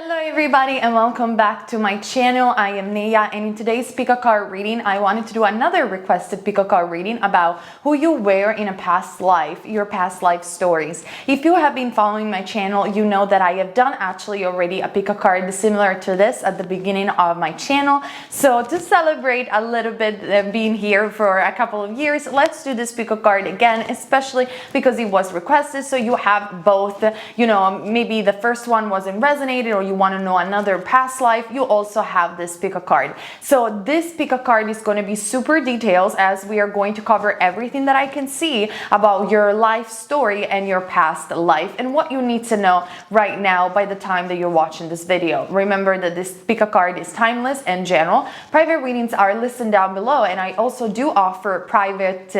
Hello everybody and welcome back to my channel. I am Neya, and in today's pick a card reading I wanted to do another requested pick a card reading about who you were in a past life, your past life stories. If you have been following my channel, you know that I have done actually already a pick a card similar to this at the beginning of my channel. So to celebrate a little bit being here for a couple of years, let's do this pick a card again, especially because it was requested, so you have both. You know, maybe the first one wasn't resonated or you want to know another past life, you also have this pick a card. So this pick a card is going to be super details, as we are going to cover everything that I can see about your life story and your past life and what you need to know right now by the time that you're watching this video. Remember that this pick a card is timeless and general. Private readings are listed down below, and I also do offer private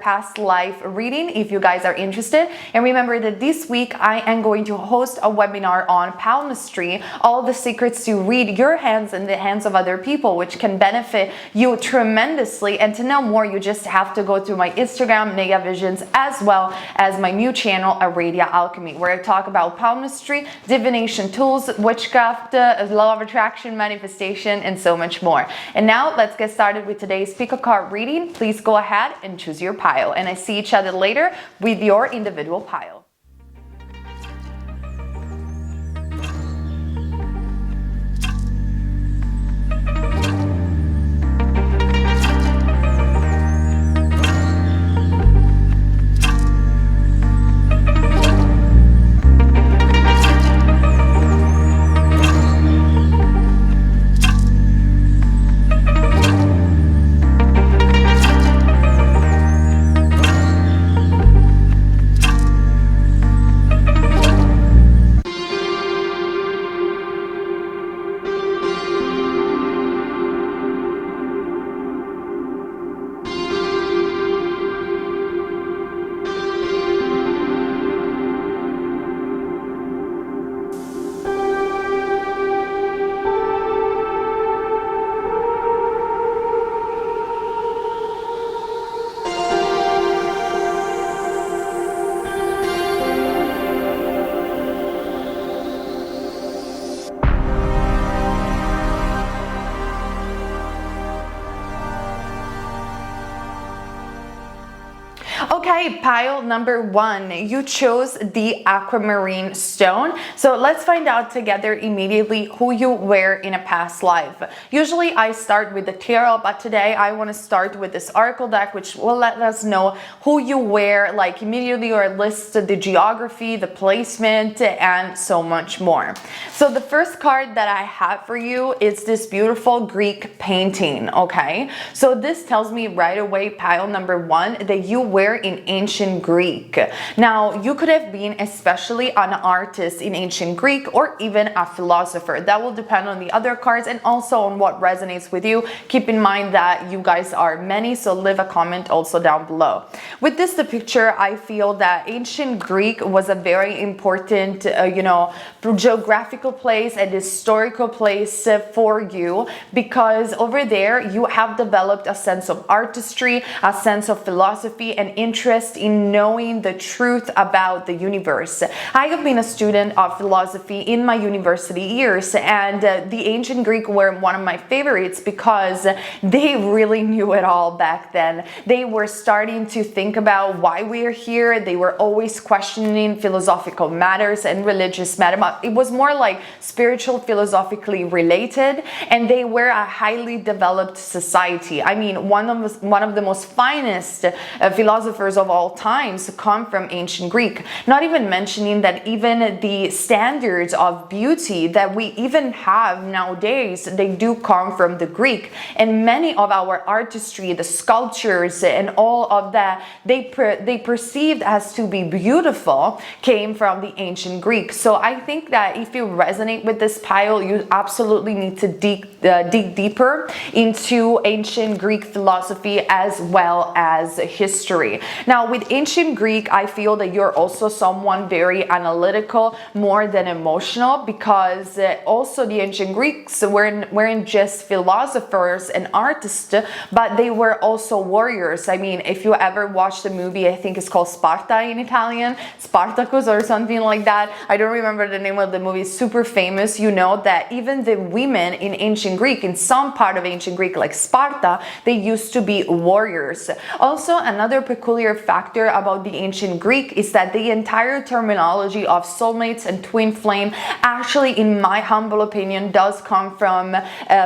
past life reading if you guys are interested. And remember that this week I am going to host a webinar on Palmistry, all the secrets to read your hands and the hands of other people, which can benefit you tremendously. And to know more, you just have to go to my Instagram, Neya Visions, as well as my new channel, Aradia Alchemy, where I talk about palmistry, divination tools, witchcraft, law of attraction, manifestation, and so much more. And now let's get started with today's pick a card reading. Please go ahead and choose your pile, and I see each other later with your individual pile. Okay, pile number one, you chose the aquamarine stone. So let's find out together immediately who you were in a past life. Usually I start with the tarot, but today I want to start with this oracle deck, which will let us know who you were like immediately, or list the geography, the placement, and so much more. So the first card that I have for you is this beautiful Greek painting. Okay, so this tells me right away, pile number one, that you were in ancient Greek. Now, you could have been especially an artist in ancient Greek, or even a philosopher. That will depend on the other cards and also on what resonates with you. Keep in mind that you guys are many, so leave a comment also down below. With this picture, I feel that ancient Greek was a very important, geographical place and historical place for you, because over there you have developed a sense of artistry, a sense of philosophy, and interest in knowing the truth about the universe. I have been a student of philosophy in my university years, and the ancient Greek were one of my favorites because they really knew it all back then. They were starting to think about why we are here. They were always questioning philosophical matters and religious matters. It was more like spiritual, philosophically related, and they were a highly developed society. I mean, one of the most finest philosophers of all times come from ancient Greek. Not even mentioning that even the standards of beauty that we even have nowadays, they do come from the Greek. And many of our artistry, the sculptures and all of that, they perceived as to be beautiful, came from the ancient Greek. So I think that if you resonate with this pile, you absolutely need to dig deeper into ancient Greek philosophy as well as history. Now, Now, with ancient Greek, I feel that you're also someone very analytical, more than emotional, because also the ancient Greeks weren't just philosophers and artists, but they were also warriors. I mean, if you ever watched the movie, I think it's called Sparta in Italian, Spartacus or something like that. I don't remember the name of the movie. It's super famous. You know that even the women in ancient Greek, in some part of ancient Greek, like Sparta, they used to be warriors. Also, another peculiar factor about the ancient Greek is that the entire terminology of soulmates and twin flame actually, in my humble opinion, does come from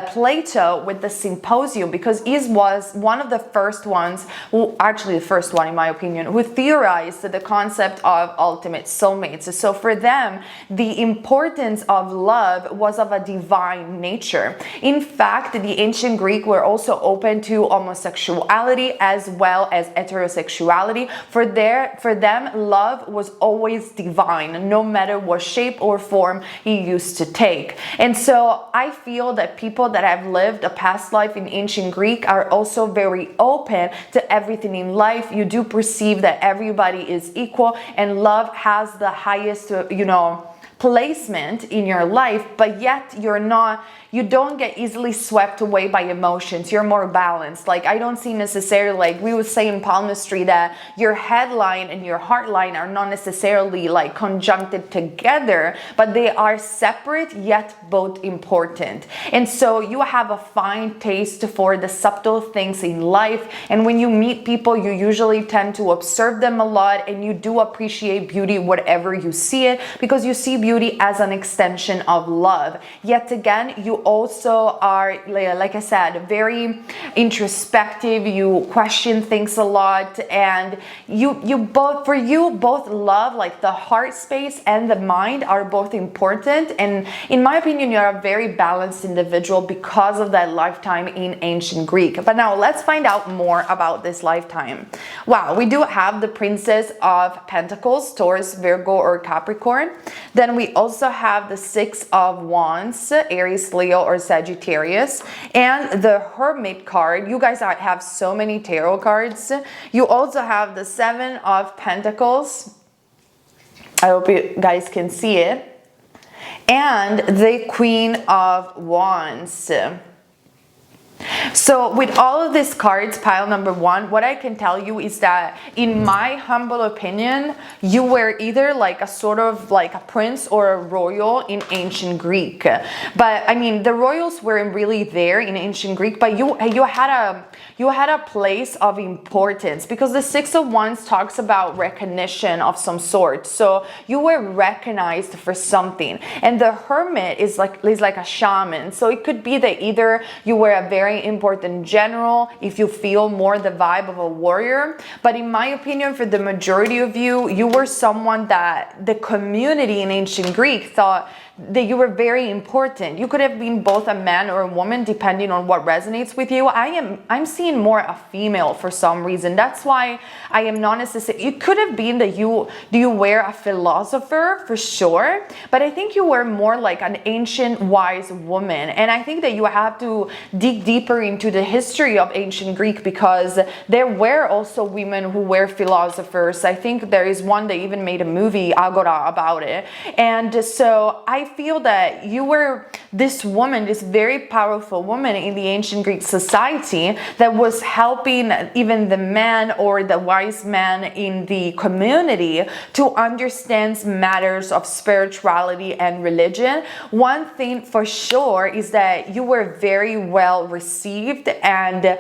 Plato with the Symposium, because he was one of the first ones, who actually the first one in my opinion, who theorized the concept of ultimate soulmates. So for them, the importance of love was of a divine nature. In fact, the ancient Greek were also open to homosexuality as well as heterosexuality. For them, love was always divine, no matter what shape or form it used to take. And so I feel that people that have lived a past life in ancient Greek are also very open to everything in life. You do perceive that everybody is equal and love has the highest, placement in your life, but yet you don't get easily swept away by emotions. You're more balanced. Like, I don't see necessarily, like we would say in palmistry, that your headline and your heartline are not necessarily like conjuncted together, but they are separate yet both important. And so you have a fine taste for the subtle things in life, and when you meet people, you usually tend to observe them a lot, and you do appreciate beauty whatever you see it, because you see beauty as an extension of love. Yet again, you also are, like I said, very introspective. You question things a lot, and both love, like the heart space and the mind, are both important. And in my opinion, you're a very balanced individual because of that lifetime in ancient Greek. But now let's find out more about this lifetime. Wow, we do have the Princess of Pentacles, Taurus, Virgo, or Capricorn. Then we also have the Six of Wands, Aries, Leo, or Sagittarius, and the Hermit card. You guys have so many tarot cards. You also have the Seven of Pentacles. I hope you guys can see it. And the Queen of Wands. So with all of these cards, pile number one, what I can tell you is that in my humble opinion, you were either like a sort of like a prince or a royal in ancient Greek. But I mean, the royals weren't really there in ancient Greek, but you had a place of importance, because the Six of Wands talks about recognition of some sort. So you were recognized for something. And the Hermit is like a shaman. So it could be that either you were a very important general, if you feel more the vibe of a warrior, but in my opinion, for the majority of you, you were someone that the community in ancient Greek thought that you were very important. You could have been both a man or a woman, depending on what resonates with you. I'm seeing more a female for some reason. That's why I am not necessarily, it could have been that you were a philosopher for sure, but I think you were more like an ancient wise woman. And I think that you have to dig deeper into the history of ancient Greek, because there were also women who were philosophers. I think there is one that even made a movie, Agora, about it. And so I feel that you were this woman, this very powerful woman in the ancient Greek society that was helping even the man or the wise man in the community to understand matters of spirituality and religion. One thing for sure is that you were very well received, and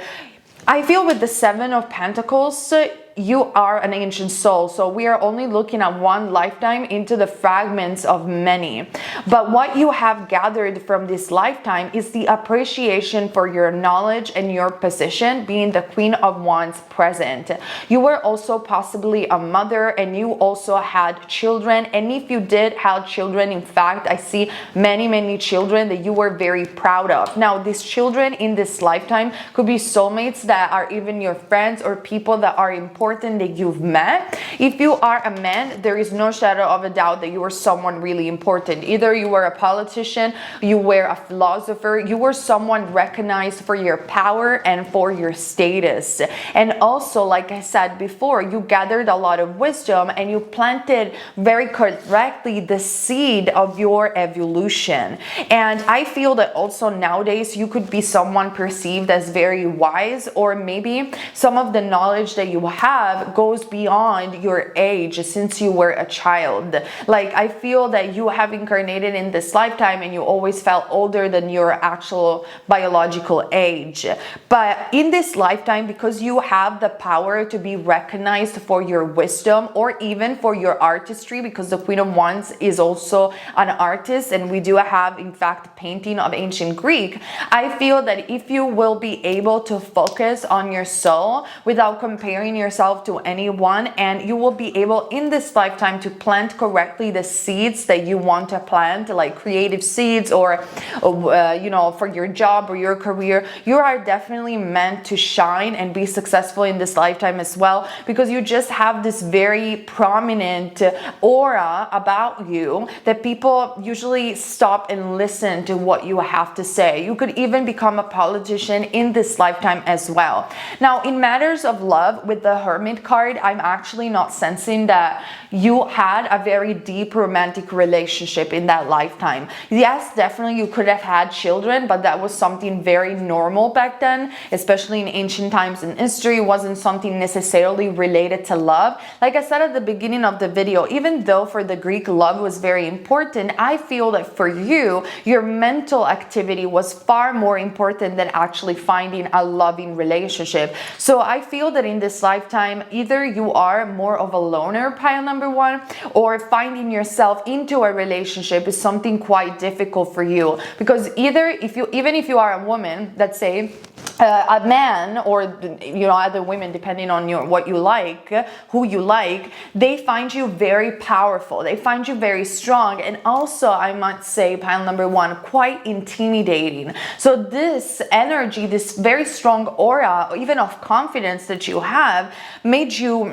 I feel with the Seven of Pentacles, you are an ancient soul. So we are only looking at one lifetime into the fragments of many. But what you have gathered from this lifetime is the appreciation for your knowledge and your position, being the Queen of Wands present. You were also possibly a mother, and you also had children. And if you did have children, in fact, I see many children that you were very proud of. Now, these children in this lifetime could be soulmates that are even your friends or people that are important important that you've met. If you are a man, there is no shadow of a doubt that you are someone really important. Either you were a politician, you were a philosopher, you were someone recognized for your power and for your status. And also, like I said before, you gathered a lot of wisdom and you planted very correctly the seed of your evolution. And I feel that also nowadays you could be someone perceived as very wise, or maybe some of the knowledge that you have goes beyond your age since you were a child. Like, I feel that you have incarnated in this lifetime and you always felt older than your actual biological age. But in this lifetime, because you have the power to be recognized for your wisdom or even for your artistry, because the Queen of Wands is also an artist and we do have in fact painting of ancient Greek, I feel that if you will be able to focus on your soul without comparing yourself to anyone, and you will be able in this lifetime to plant correctly the seeds that you want to plant, like creative seeds or you know, for your job or your career, you are definitely meant to shine and be successful in this lifetime as well, because you just have this very prominent aura about you that people usually stop and listen to what you have to say. You could even become a politician in this lifetime as well. Now, in matters of love, with the Hermit card, I'm actually not sensing that you had a very deep romantic relationship in that lifetime. Yes, definitely you could have had children, but that was something very normal back then, especially in ancient times in history. It wasn't something necessarily related to love. Like I said at the beginning of the video, even though for the Greek love was very important, I feel that for you, your mental activity was far more important than actually finding a loving relationship. So I feel that in this lifetime, either you are more of a loner, pile number one, or finding yourself into a relationship is something quite difficult for you. Because even if you are a woman, let's say, a man, or you know, other women, depending on what you like, who you like, they find you very powerful, they find you very strong, and also I must say, pile number one, quite intimidating. So this energy, this very strong aura, even of confidence that you have, made you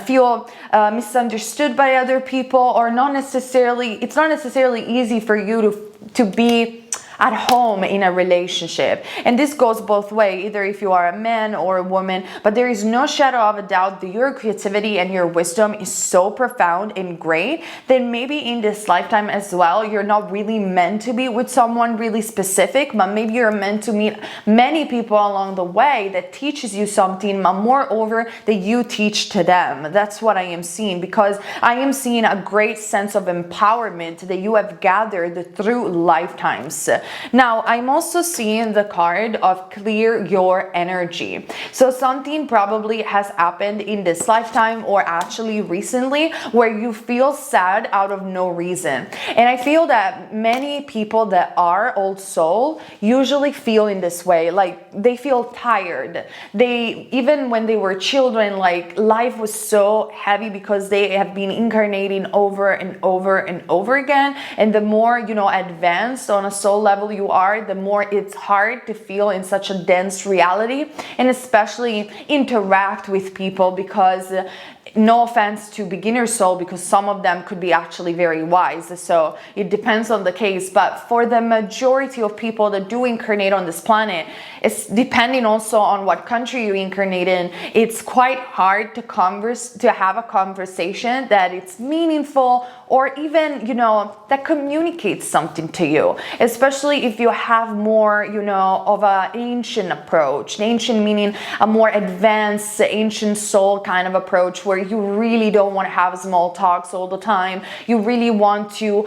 feel misunderstood by other people, or it's not necessarily easy for you to be at home in a relationship. And this goes both ways, either if you are a man or a woman, but there is no shadow of a doubt that your creativity and your wisdom is so profound and great that maybe in this lifetime as well, you're not really meant to be with someone really specific, but maybe you're meant to meet many people along the way that teaches you something, but moreover that you teach to them. That's what I am seeing, because I am seeing a great sense of empowerment that you have gathered through lifetimes. Now, I'm also seeing the card of clear your energy. So something probably has happened in this lifetime, or actually recently, where you feel sad out of no reason. And I feel that many people that are old soul usually feel in this way, like they feel tired. Even when they were children, like life was so heavy because they have been incarnating over and over and over again. And the more, you know, advanced on a soul level you are, the more it's hard to feel in such a dense reality, and especially interact with people, because no offense to beginner soul, because some of them could be actually very wise, so it depends on the case, but for the majority of people that do incarnate on this planet, it's depending also on what country you incarnate in, it's quite hard to have a conversation that it's meaningful, or even, you know, that communicates something to you, especially if you have more, you know, of an ancient approach. Ancient meaning a more advanced ancient soul kind of approach, where you really don't want to have small talks all the time. You really want to,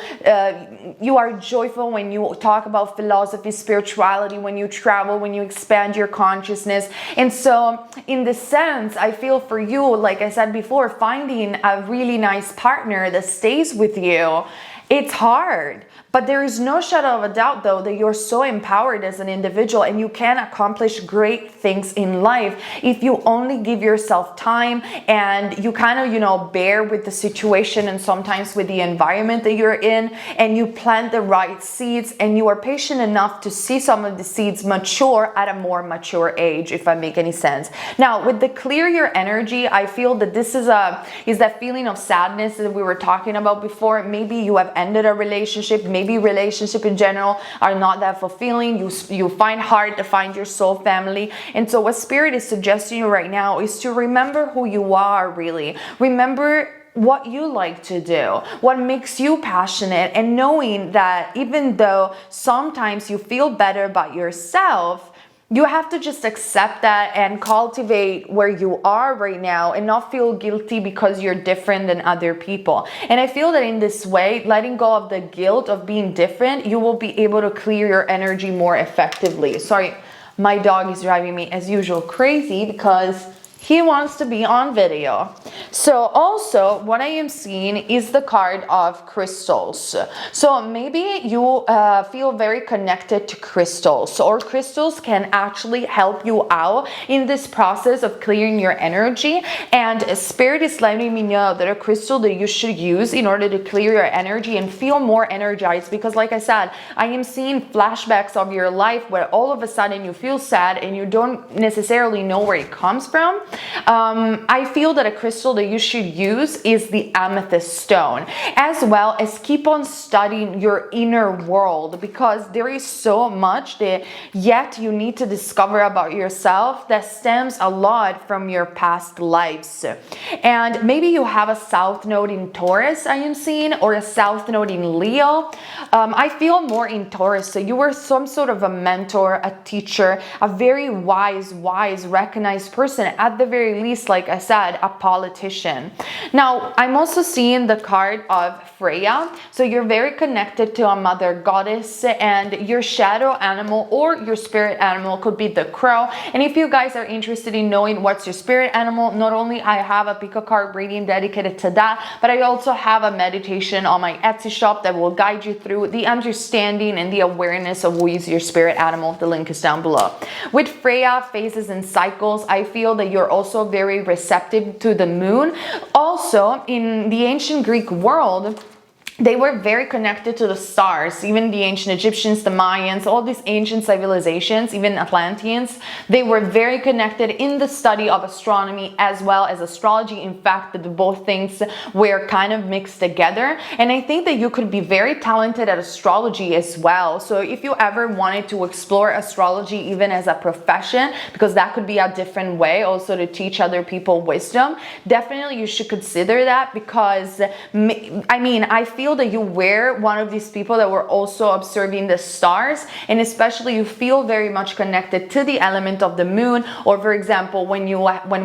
you are joyful when you talk about philosophy, spirituality, when you travel, when you expand your consciousness. And so in this sense, I feel for you, like I said before, finding a really nice partner that stays with you It's hard, but there is no shadow of a doubt though that you're so empowered as an individual and you can accomplish great things in life if you only give yourself time and you kind of, bear with the situation and sometimes with the environment that you're in, and you plant the right seeds and you are patient enough to see some of the seeds mature at a more mature age, if I make any sense. Now, with the clear your energy, I feel that this is that feeling of sadness that we were talking about before. Maybe you have ended a relationship, maybe relationship in general are not that fulfilling. You find hard to find your soul family. And so what Spirit is suggesting you right now is to remember who you are really. Remember what you like to do, what makes you passionate, and knowing that even though sometimes you feel better about yourself, you have to just accept that and cultivate where you are right now and not feel guilty because you're different than other people. And I feel that in this way, letting go of the guilt of being different, you will be able to clear your energy more effectively. Sorry, my dog is driving me as usual crazy because he wants to be on video. So also what I am seeing is the card of crystals. So maybe you feel very connected to crystals, or crystals can actually help you out in this process of clearing your energy. And Spirit is letting me know that a crystal that you should use in order to clear your energy and feel more energized, because like I said, I am seeing flashbacks of your life where all of a sudden you feel sad and you don't necessarily know where it comes from. I feel that a crystal that you should use is the amethyst stone, as well as keep on studying your inner world, because there is so much that yet you need to discover about yourself that stems a lot from your past lives. And maybe you have a south node in Taurus, I am seeing, or a south node in Leo. I feel more in Taurus, so you were some sort of a mentor, a teacher, a very wise, recognized person, at the very least, like I said, a politician. Now, I'm also seeing the card of Freya. So you're very connected to a mother goddess, and your shadow animal or your spirit animal could be the crow. And if you guys are interested in knowing what's your spirit animal, not only I have a pick a card reading dedicated to that, but I also have a meditation on my Etsy shop that will guide you through the understanding and the awareness of who is your spirit animal. The link is down below. With Freya, phases and cycles, I feel that you're also very receptive to the moon. Also, in the ancient Greek world, they were very connected to the stars. Even the ancient Egyptians, the Mayans, all these ancient civilizations, even Atlanteans, they were very connected in the study of astronomy as well as astrology. In fact, the both things were kind of mixed together. And I think that you could be very talented at astrology as well. So if you ever wanted to explore astrology even as a profession, because that could be a different way also to teach other people wisdom, definitely you should consider that, because I feel that you were one of these people that were also observing the stars, and especially you feel very much connected to the element of the moon. Or for example, when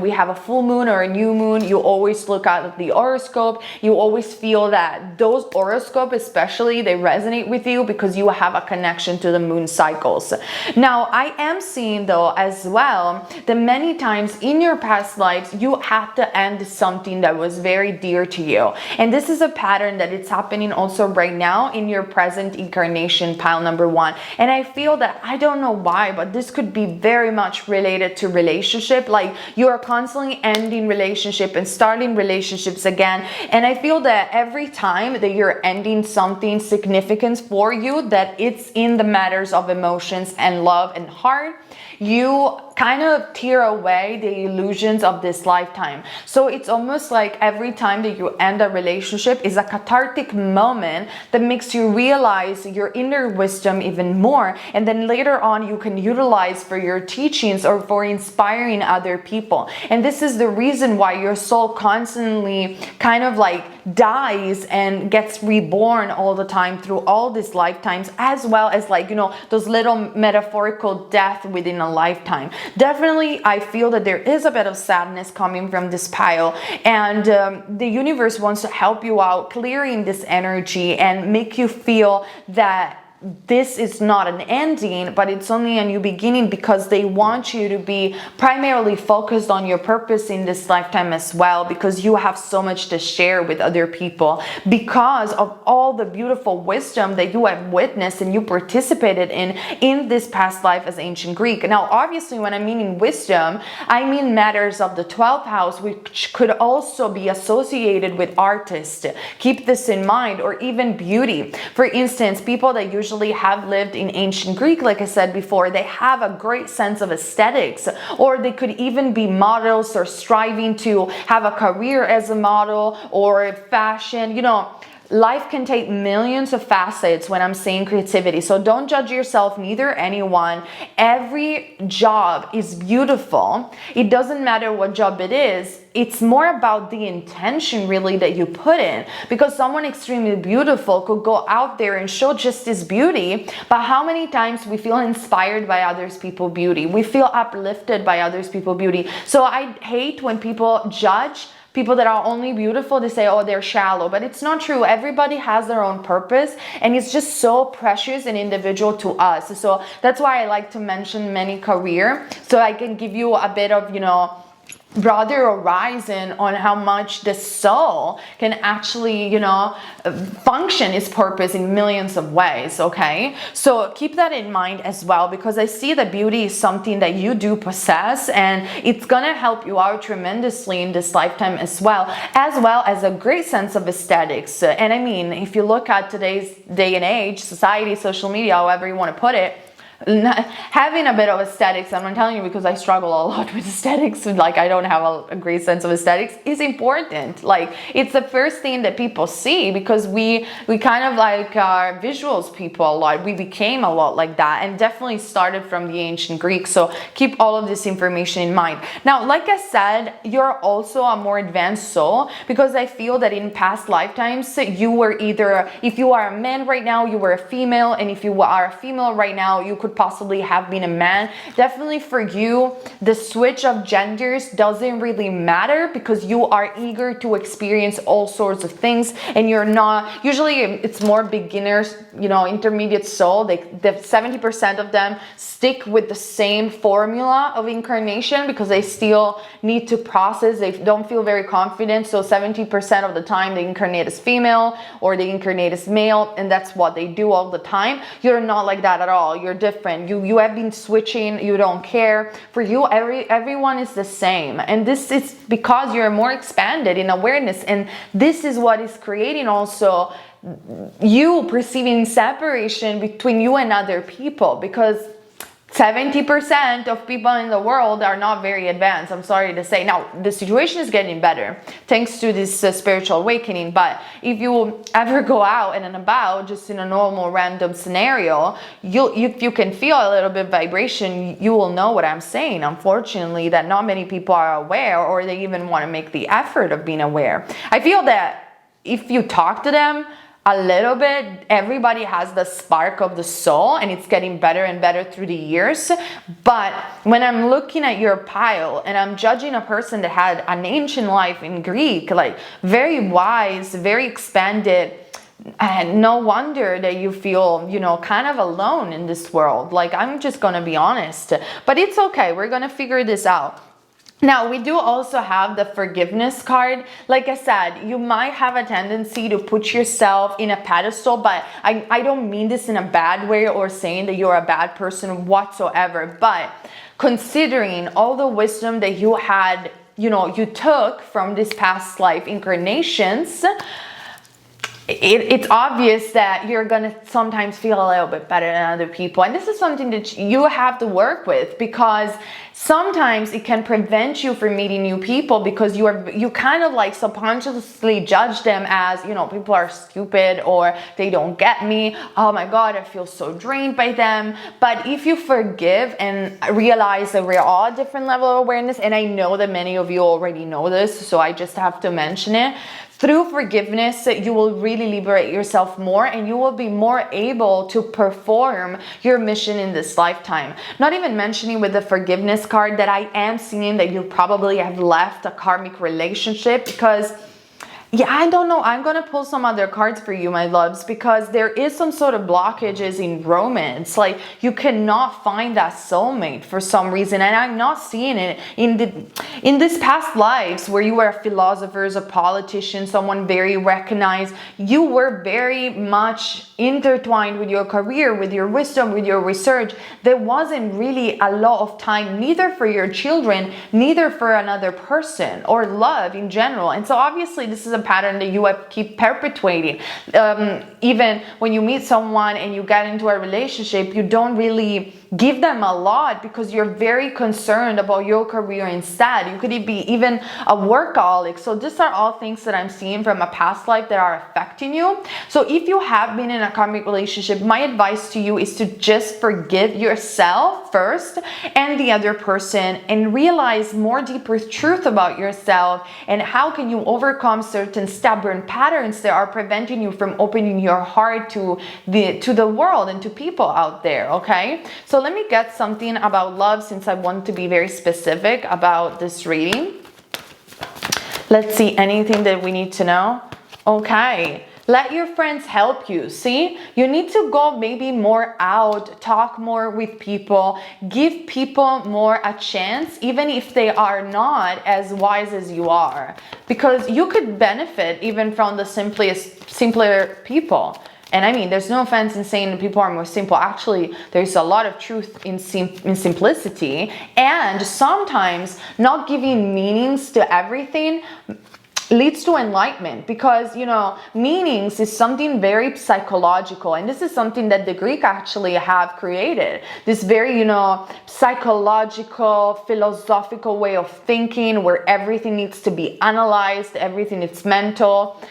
we have a full moon or a new moon, you always look at the horoscope. You always feel that those horoscopes, especially, they resonate with you because you have a connection to the moon cycles. Now, I am seeing though as well that many times in your past lives you had to end something that was very dear to you, and this is a pattern that it's happening also right now in your present incarnation, pile number 1. And I feel that, I don't know why, but this could be very much related to relationship. Like you are constantly ending relationship and starting relationships again. And I feel that every time that you're ending something significant for you, that it's in the matters of emotions and love and heart, you kind of tear away the illusions of this lifetime. So it's almost like every time that you end a relationship is a cathartic moment that makes you realize your inner wisdom even more, and then later on you can utilize for your teachings or for inspiring other people. And this is the reason why your soul constantly kind of like dies and gets reborn all the time through all these lifetimes, as well as like, those little metaphorical death within a lifetime. Definitely, I feel that there is a bit of sadness coming from this pile, and the universe wants to help you out clearing this energy and make you feel that this is not an ending, but it's only a new beginning, because they want you to be primarily focused on your purpose in this lifetime as well, because you have so much to share with other people because of all the beautiful wisdom that you have witnessed and you participated in this past life as ancient Greek. Now, obviously, when I mean in wisdom, I mean matters of the 12th house, which could also be associated with artists. Keep this in mind, or even beauty. For instance, people that usually have lived in ancient Greek, like I said before, they have a great sense of aesthetics, or they could even be models or striving to have a career as a model or fashion. You know, life can take millions of facets when I'm saying creativity. So don't judge yourself, neither anyone. Every job is beautiful. It doesn't matter what job it is. It's more about the intention really that you put in, because someone extremely beautiful could go out there and show just this beauty, but how many times we feel inspired by others people's beauty? We feel uplifted by others people's beauty. So I hate when people judge people that are only beautiful. They say, oh, they're shallow, but it's not true. Everybody has their own purpose, and it's just so precious and individual to us. So that's why I like to mention many career, so I can give you a bit of, you know, broader horizon on how much the soul can actually, you know, function its purpose in millions of ways. Okay, so keep that in mind as well, because I see that beauty is something that you do possess, and it's gonna help you out tremendously in this lifetime as well as a great sense of aesthetics. And I mean, if you look at today's day and age, society, social media, however you want to put it, having a bit of aesthetics, I'm telling you, because I struggle a lot with aesthetics, like I don't have a great sense of aesthetics, is important. Like, it's the first thing that people see, because we kind of like are visuals people a lot. We became a lot like that, and definitely started from the ancient Greeks. So keep all of this information in mind. Now, like I said, you're also a more advanced soul, because I feel that in past lifetimes you were either, if you are a man right now, you were a female, and if you are a female right now, you could possibly have been a man. Definitely for you, the switch of genders doesn't really matter, because you are eager to experience all sorts of things, and you're not, usually it's more beginners, you know, intermediate soul. The 70% of them stick with the same formula of incarnation, because they still need to process. They don't feel very confident. So 70% of the time they incarnate as female, or they incarnate as male, and that's what they do all the time. You're not like that at all. You're different. You have been switching. You don't care. For you, everyone is the same, and this is because you're more expanded in awareness, and this is what is creating also you perceiving separation between you and other people, because 70% of people in the world are not very advanced, I'm sorry to say. Now, the situation is getting better thanks to this spiritual awakening, but if you ever go out and about, just in a normal random scenario, if you can feel a little bit vibration, you will know what I'm saying, unfortunately, that not many people are aware, or they even want to make the effort of being aware. I feel that if you talk to them a little bit, everybody has the spark of the soul, and it's getting better and better through the years. But when I'm looking at your pile and I'm judging a person that had an ancient life in Greek, like very wise, very expanded, and no wonder that you feel, you know, kind of alone in this world. Like, I'm just gonna be honest, but it's okay. We're gonna figure this out. Now, we do also have the forgiveness card. Like I said, you might have a tendency to put yourself in a pedestal, but I don't mean this in a bad way or saying that you're a bad person whatsoever. But considering all the wisdom that you had, you know, you took from this past life incarnations, it's obvious that you're gonna sometimes feel a little bit better than other people, and this is something that you have to work with, because sometimes it can prevent you from meeting new people, because you kind of like subconsciously judge them as, you know, people are stupid, or they don't get me. Oh my God, I feel so drained by them. But if you forgive and realize that we're all at a different level of awareness, and I know that many of you already know this, so I just have to mention it. Through forgiveness, you will really liberate yourself more, and you will be more able to perform your mission in this lifetime. Not even mentioning with the forgiveness card that I am seeing that you probably have left a karmic relationship, because Yeah, I don't know. I'm gonna pull some other cards for you, my loves, because there is some sort of blockages in romance. Like, you cannot find that soulmate for some reason, and I'm not seeing it in this past lives where you were a philosopher, a politician, someone very recognized. You were very much intertwined with your career, with your wisdom, with your research. There wasn't really a lot of time, neither for your children, neither for another person or love in general. And so obviously this is a pattern that you have keep perpetuating. Even when you meet someone and you get into a relationship, you don't really give them a lot because you're very concerned about your career instead. You could be even a workaholic. So these are all things that I'm seeing from a past life that are affecting you. So if you have been in a karmic relationship, my advice to you is to just forgive yourself first and the other person, and realize more deeper truth about yourself, and how can you overcome certain stubborn patterns that are preventing you from opening your heart to the world and to people out there. Okay, so let me get something about love, since I want to be very specific about this reading. Let's see, anything that we need to know. Okay, let your friends help you. See, you need to go maybe more out, talk more with people, give people more a chance, even if they are not as wise as you are, because you could benefit even from the simpler people. And I mean, there's no offense in saying that people are more simple. Actually, there's a lot of truth in simplicity. And sometimes not giving meanings to everything leads to enlightenment, because, you know, meanings is something very psychological, and this is something that the Greek actually have created, this very, you know, psychological, philosophical way of thinking where everything needs to be analyzed, everything is mental.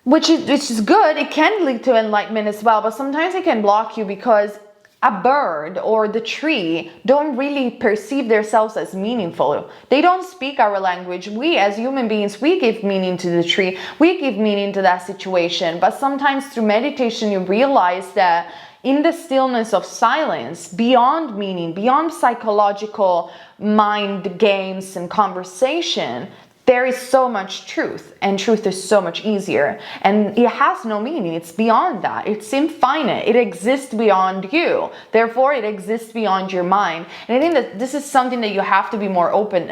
Which is good. It can lead to enlightenment as well, but sometimes it can block you because a bird or the tree don't really perceive themselves as meaningful. They don't speak our language. We as human beings, we give meaning to the tree, we give meaning to that situation, but sometimes through meditation you realize that in the stillness of silence, beyond meaning, beyond psychological mind games and conversation, there is so much truth, and truth is so much easier, and it has no meaning. It's beyond that. It's infinite. It exists beyond you. Therefore, it exists beyond your mind. And I think that this is something that you have to be more open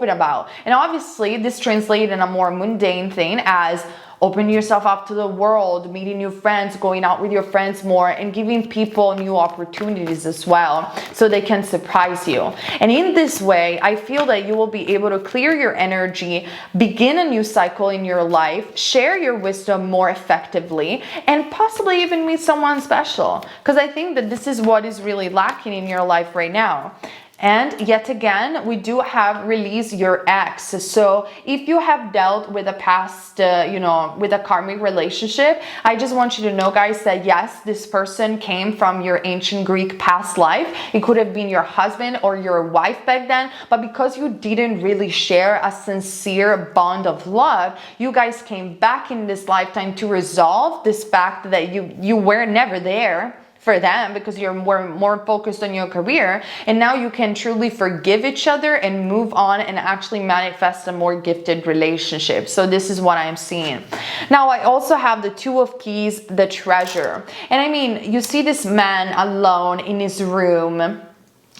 about. And obviously, this translates in a more mundane thing as open yourself up to the world, meeting new friends, going out with your friends more, and giving people new opportunities as well, so they can surprise you. And in this way, I feel that you will be able to clear your energy, begin a new cycle in your life, share your wisdom more effectively, and possibly even meet someone special. Because I think that this is what is really lacking in your life right now. And yet again, we do have release your ex. So if you have dealt with a past, with a karmic relationship, I just want you to know, guys, that yes, this person came from your ancient Greek past life. It could have been your husband or your wife back then, but because you didn't really share a sincere bond of love, you guys came back in this lifetime to resolve this fact that you were never there for them because you're more focused on your career, and now you can truly forgive each other and move on and actually manifest a more gifted relationship. So this is what I'm seeing. Now I also have the Two of Keys, the Treasure, and I mean, you see this man alone in his room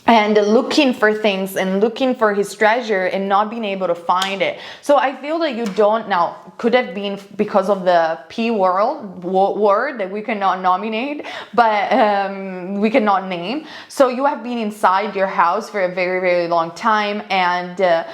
and looking for things and looking for his treasure and not being able to find it. So I feel that you don't, now could have been because of the P word that we cannot nominate, but we cannot name. So you have been inside your house for a very, very long time, and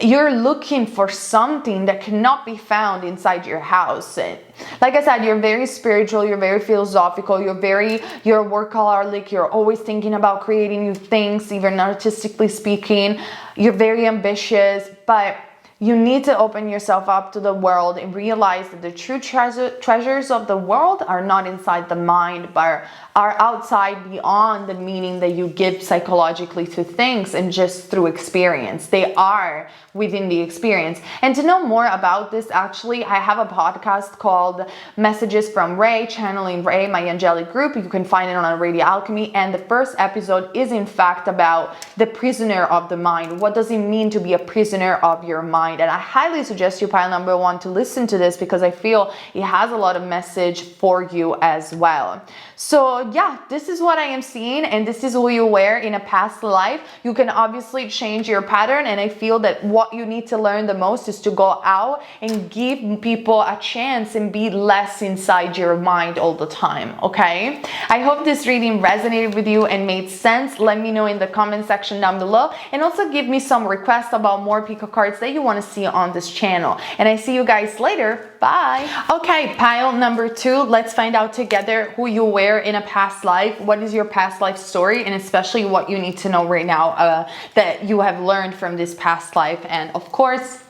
you're looking for something that cannot be found inside your house. And like I said, you're very spiritual, you're very philosophical, you're a workaholic, you're always thinking about creating new things, even artistically speaking. You're very ambitious, but you need to open yourself up to the world and realize that the true treasures of the world are not inside the mind, but are outside, beyond the meaning that you give psychologically to things and just through experience. They are within the experience. And to know more about this, actually, I have a podcast called Messages from Ray, Channeling Ray, my angelic group. You can find it on Radio Alchemy. And the first episode is in fact about the prisoner of the mind. What does it mean to be a prisoner of your mind? mind. And I highly suggest you, pile number one, to listen to this because I feel it has a lot of message for you as well. So yeah, this is what I am seeing, and this is who you were in a past life. You can obviously change your pattern, and I feel that what you need to learn the most is to go out and give people a chance and be less inside your mind all the time, okay? I hope this reading resonated with you and made sense. Let me know in the comment section down below, and also give me some requests about more pico cards that you want to see on this channel. And I see you guys later. Bye. Okay, pile number two, let's find out together who you were in a past life. What is your past life story, and especially what you need to know right now that you have learned from this past life. And of course,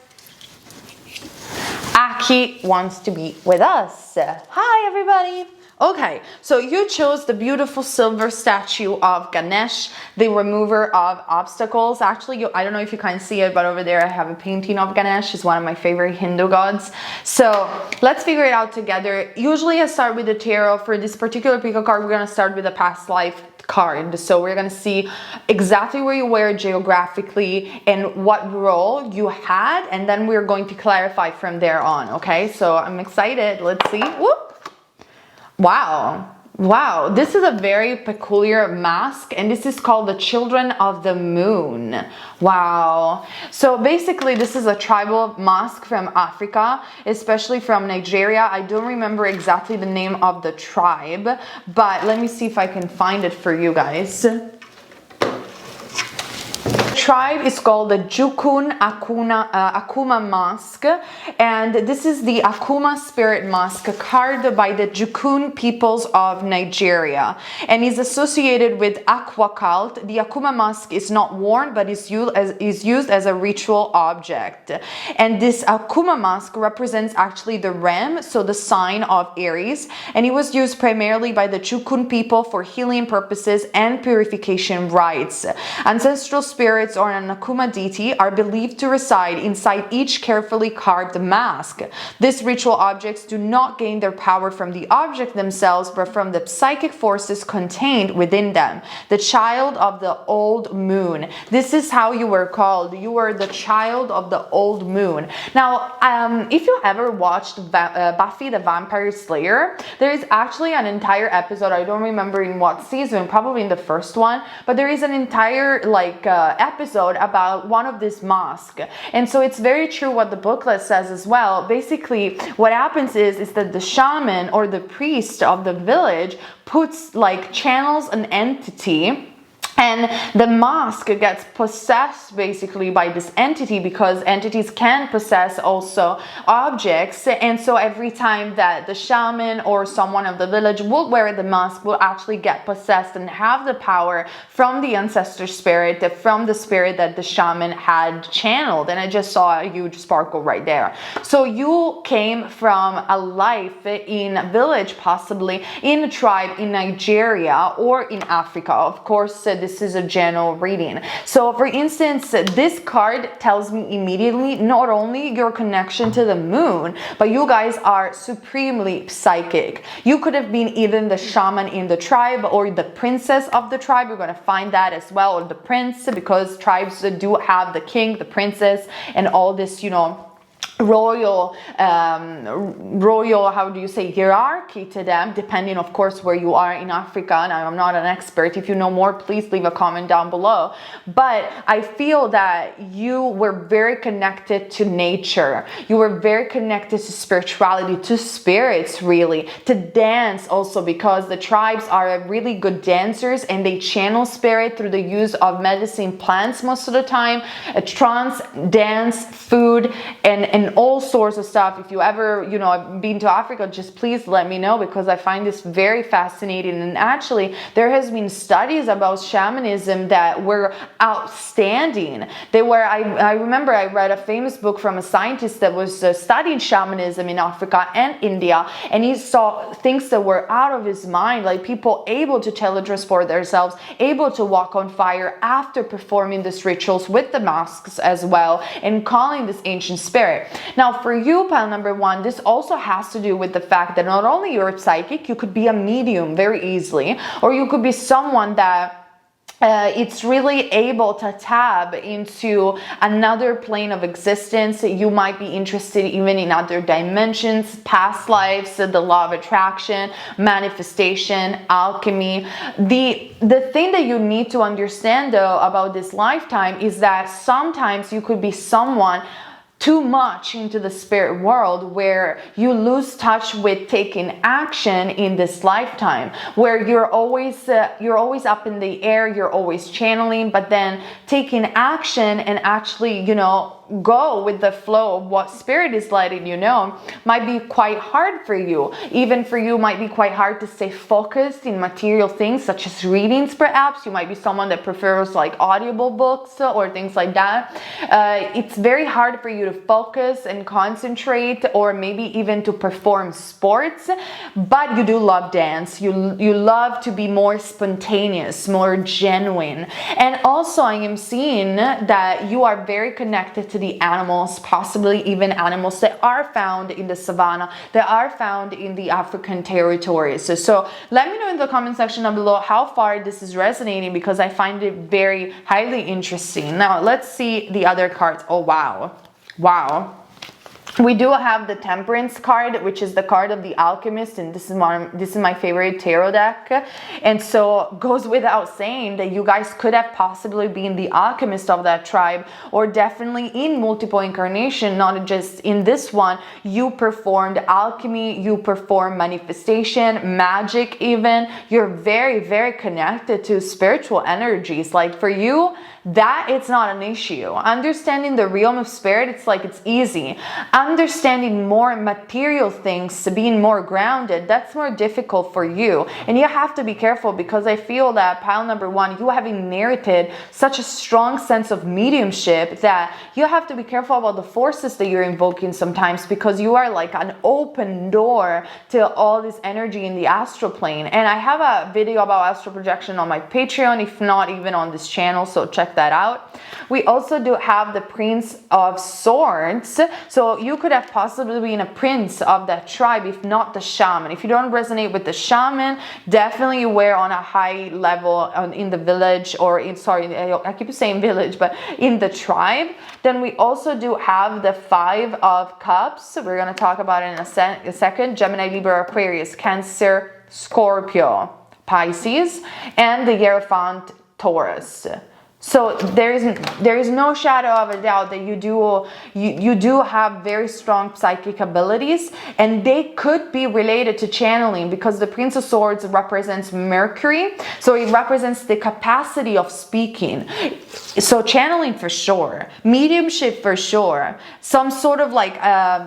Aki wants to be with us. Hi everybody. Okay, so you chose the beautiful silver statue of Ganesh, the remover of obstacles. Actually, I don't know if you can see it, but over there I have a painting of Ganesh. It's one of my favorite Hindu gods. So let's figure it out together. Usually I start with the tarot. For this particular pico card, we're going to start with a past life card. So we're going to see exactly where you were geographically and what role you had, and then we're going to clarify from there on. Okay, so I'm excited. Let's see. Whoop. Wow, this is a very peculiar mask, and this is called the Children of the Moon. Wow. So basically this is a tribal mask from Africa, especially from Nigeria. I don't remember exactly the name of the tribe, but let me see if I can find it for you guys. Tribe is called the Jukun Akuma mask, and this is the Akuma spirit mask carved by the Jukun peoples of Nigeria and is associated with aqua cult. The Akuma mask is not worn but is used as a ritual object, and this Akuma mask represents actually the ram, so the sign of Aries, and it was used primarily by the Jukun people for healing purposes and purification rites. Ancestral spirits or an Akuma deity are believed to reside inside each carefully carved mask. These ritual objects do not gain their power from the object themselves, but from the psychic forces contained within them. The child of the old moon. This is how you were called. You were the child of the old moon. Now, if you ever watched Buffy the Vampire Slayer, there is actually an entire episode, I don't remember in what season, probably in the first one, but there is an entire episode about one of this masks. And so it's very true what the booklet says as well. Basically what happens is that the shaman or the priest of the village puts channels an entity, and the mask gets possessed basically by this entity, because entities can possess also objects. And so every time that the shaman or someone of the village will wear the mask, will actually get possessed and have the power from the ancestor spirit, from the spirit that the shaman had channeled. And I just saw a huge sparkle right there. So you came from a life in a village, possibly in a tribe in Nigeria or in Africa. Of course, this is a general reading. So for instance, this card tells me immediately not only your connection to the moon, but you guys are supremely psychic. You could have been even the shaman in the tribe or the princess of the tribe. You're going to find that as well, or the prince, because tribes do have the king, the princess, and all this, royal how do you say, hierarchy to them, depending of course where you are in Africa. And I'm not an expert. If you know more, please leave a comment down below. But I feel that you were very connected to nature. You were very connected to spirituality, to spirits, really, to dance also, because the tribes are really good dancers and they channel spirit through the use of medicine plants most of the time, trance, dance, food, and all sorts of stuff. If you ever, been to Africa, just please let me know, because I find this very fascinating. And actually, there has been studies about shamanism that were outstanding. They were, I remember I read a famous book from a scientist that was studying shamanism in Africa and India, and he saw things that were out of his mind, like people able to teletransport themselves, able to walk on fire after performing these rituals with the masks as well, and calling this ancient spirit. Now, for you, pile number one, this also has to do with the fact that not only you're psychic, you could be a medium very easily, or you could be someone that it's really able to tap into another plane of existence. You might be interested even in other dimensions, past lives, the law of attraction, manifestation, alchemy. The thing that you need to understand though about this lifetime is that sometimes you could be someone too much into the spirit world where you lose touch with taking action in this lifetime, where you're always up in the air, you're always channeling, but then taking action and actually, you know, go with the flow of what spirit is letting you know might be quite hard for you. Even for you, might be quite hard to stay focused in material things such as readings perhaps. You might be someone that prefers like audible books or things like that. It's very hard for you to focus and concentrate, or maybe even to perform sports, but you do love dance. You love to be more spontaneous, more genuine. And also I am seeing that you are very connected to the animals, possibly even animals that are found in the savannah, that are found in the African territories. So let me know in the comment section down below how far this is resonating, because I find it very highly interesting. Now let's see the other cards. Oh wow. Wow. We do have the Temperance card, which is the card of the alchemist, and this is my favorite tarot deck. And so goes without saying that you guys could have possibly been the alchemist of that tribe, or definitely in multiple incarnation, not just in this one. You performed alchemy, you performed manifestation, magic even. You're very, very connected to spiritual energies. Like for you, that it's not an issue. Understanding the realm of spirit, it's like it's easy. Understanding more material things, being more grounded, that's more difficult for you. And you have to be careful, because I feel that pile number one, you have inherited such a strong sense of mediumship that you have to be careful about the forces that you're invoking sometimes, because you are like an open door to all this energy in the astral plane. And I have a video about astral projection on my Patreon, if not even on this channel, so check that out. We also do have the Prince of Swords. So you could have possibly been a prince of that tribe, if not the shaman. If you don't resonate with the shaman, definitely you were on a high level in the village, or in, sorry, I keep saying village, but in the tribe. Then we also do have the Five of Cups. We're going to talk about it in a second. Gemini, Libra, Aquarius, Cancer, Scorpio, Pisces, and the Hierophant, Taurus. So there is no shadow of a doubt that you do have very strong psychic abilities, and they could be related to channeling, because the Prince of Swords represents Mercury, so it represents the capacity of speaking. So channeling for sure, mediumship for sure, some sort of like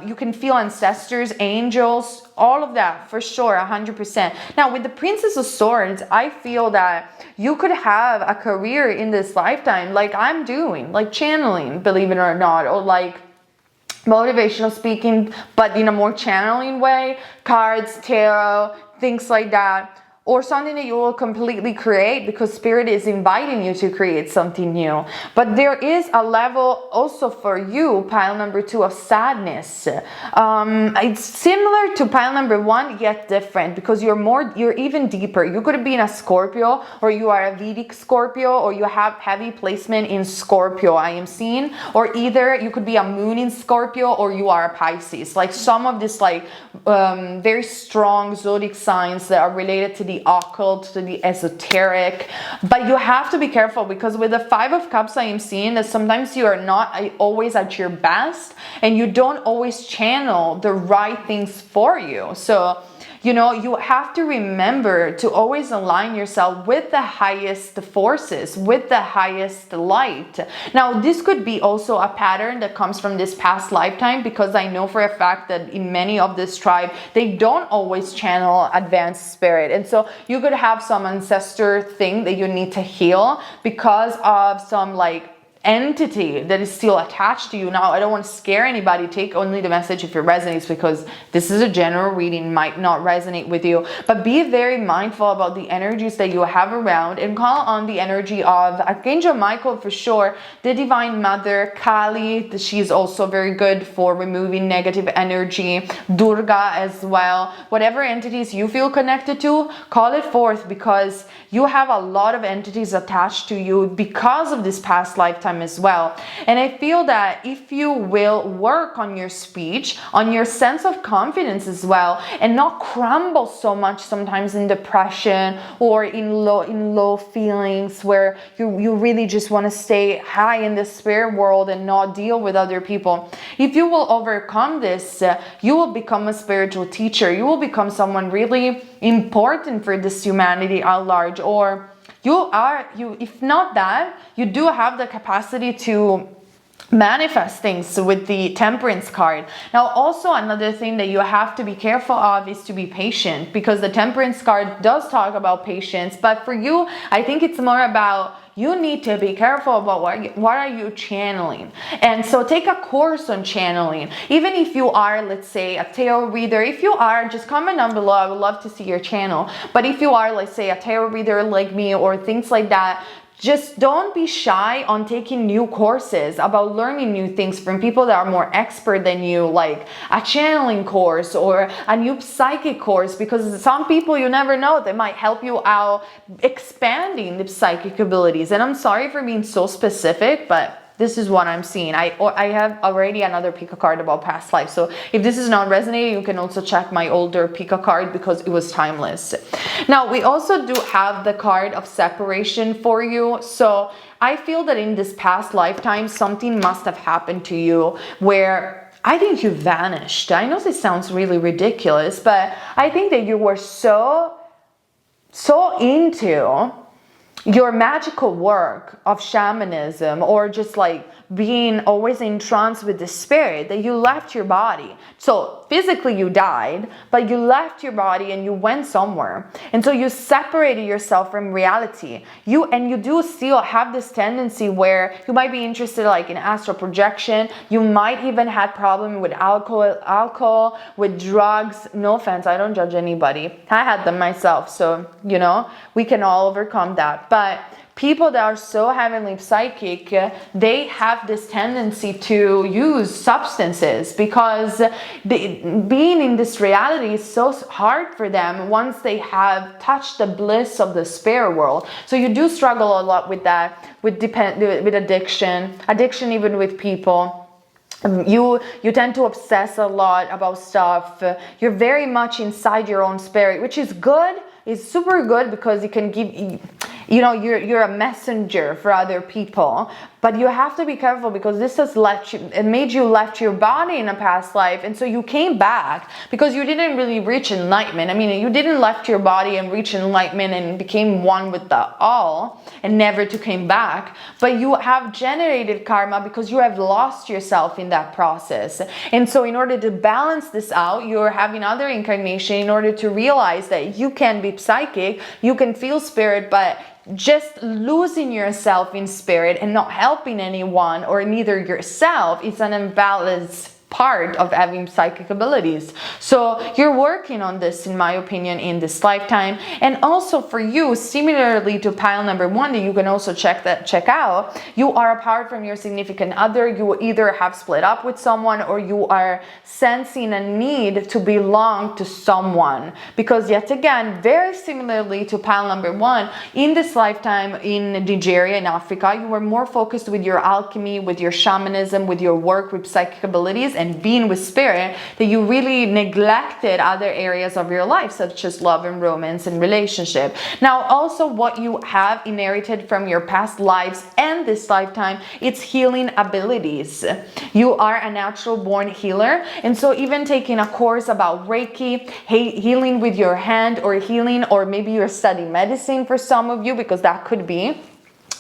you can feel ancestors, angels, all of that for sure, 100%. Now with the Princess of Swords, I feel that you could have a career in this lifetime like I'm doing, like channeling, believe it or not, or like motivational speaking, but in a more channeling way, cards, tarot, things like that. Or something that you will completely create, because spirit is inviting you to create something new. But there is a level also for you, pile number two, of sadness. It's similar to pile number one, yet different, because you're even deeper. You could be in a Scorpio, or you are a Vedic Scorpio, or you have heavy placement in Scorpio, I am seeing. Or either you could be a moon in Scorpio, or you are a Pisces. Like some of this like very strong zodiac signs that are related to the occult, to the esoteric. But you have to be careful, because with the Five of Cups, I am seeing that sometimes you are not always at your best, and you don't always channel the right things for you. So you know, you have to remember to always align yourself with the highest forces, with the highest light. Now, this could be also a pattern that comes from this past lifetime, because I know for a fact that in many of this tribe, they don't always channel advanced spirit. And so you could have some ancestor thing that you need to heal because of some like entity that is still attached to you. Now, I don't want to scare anybody. Take only the message if it resonates, because this is a general reading, might not resonate with you. But be very mindful about the energies that you have around, and call on the energy of Archangel Michael for sure, the Divine Mother, Kali. She's also very good for removing negative energy. Durga as well. Whatever entities you feel connected to, call it forth, because you have a lot of entities attached to you because of this past lifetime as well. And I feel that if you will work on your speech, on your sense of confidence as well, and not crumble so much sometimes in depression or in low feelings where you really just want to stay high in the spirit world and not deal with other people. If you will overcome this, you will become a spiritual teacher. You will become someone really important for this humanity at large. Or if not that, you do have the capacity to manifest things with the Temperance card. Now, also another thing that you have to be careful of is to be patient, because the Temperance card does talk about patience. But for you, I think it's more about you need to be careful about what are you channeling. And so take a course on channeling. Even if you are, let's say, a tarot reader, if you are, just comment down below. I would love to see your channel. But if you are, let's say, a tarot reader like me or things like that, just don't be shy on taking new courses about learning new things from people that are more expert than you, like a channeling course or a new psychic course, because some people, you never know, they might help you out expanding the psychic abilities. And I'm sorry for being so specific, but this is what I'm seeing. I have already another pick a card about past life. So if this is not resonating, you can also check my older pick a card, because it was timeless. Now, we also do have the card of separation for you. So I feel that in this past lifetime, something must have happened to you where I think you vanished. I know this sounds really ridiculous, but I think that you were so into your magical work of shamanism, or just like being always in trance with the spirit, that you left your body. So physically you died, but you left your body and you went somewhere. And so you separated yourself from reality. You do still have this tendency where you might be interested like in astral projection. You might even have problem with alcohol, with drugs. No offense, I don't judge anybody. I had them myself. So, you know, we can all overcome that. But people that are so heavenly psychic, they have this tendency to use substances, because being in this reality is so hard for them once they have touched the bliss of the spirit world. So you do struggle a lot with that, with addiction even with people. You tend to obsess a lot about stuff. You're very much inside your own spirit, which is good. It's super good, because it can give you know, you're a messenger for other people. But you have to be careful, because this has made you left your body in a past life, and so you came back because you didn't really reach enlightenment. I mean, you didn't left your body and reach enlightenment and became one with the all and never to came back, but you have generated karma because you have lost yourself in that process. And so in order to balance this out, you're having other incarnation in order to realize that you can be psychic, you can feel spirit, but just losing yourself in spirit and not helping anyone or neither yourself is an imbalance part of having psychic abilities. So you're working on this, in my opinion, in this lifetime. And also for you, similarly to pile number one, that you can also check out, you are apart from your significant other. You either have split up with someone, or you are sensing a need to belong to someone, because yet again, very similarly to pile number one, in this lifetime in Nigeria, in Africa, you were more focused with your alchemy, with your shamanism, with your work with psychic abilities and being with spirit, that you really neglected other areas of your life, such as love and romance and relationship. Now, also what you have inherited from your past lives and this lifetime, it's healing abilities. You are a natural born healer, and so even taking a course about Reiki, healing with your hand, or healing, or maybe you're studying medicine for some of you, because that could be.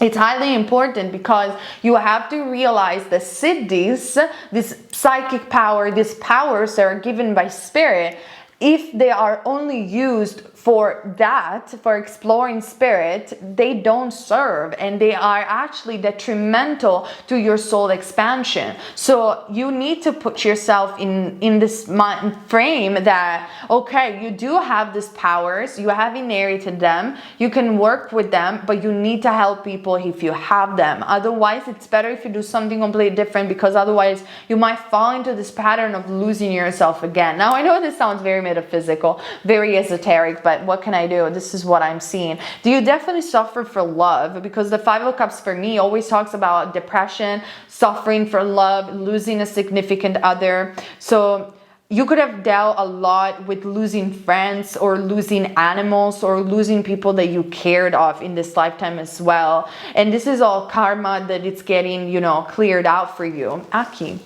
It's highly important, because you have to realize the siddhis, this psychic power, these powers that are given by spirit, if they are only used for that, for exploring spirit, they don't serve, and they are actually detrimental to your soul expansion. So you need to put yourself in this mind frame that, okay, you do have these powers, you have inherited them, you can work with them, but you need to help people if you have them. Otherwise, it's better if you do something completely different, because otherwise you might fall into this pattern of losing yourself again. Now, I know this sounds very metaphysical, very esoteric, but what can I do? This is what I'm seeing. Do you definitely suffer for love? Because the Five of Cups for me always talks about depression, suffering for love, losing a significant other. So you could have dealt a lot with losing friends, or losing animals, or losing people that you cared of in this lifetime as well. And this is all karma that it's getting, you know, cleared out for you. Aki.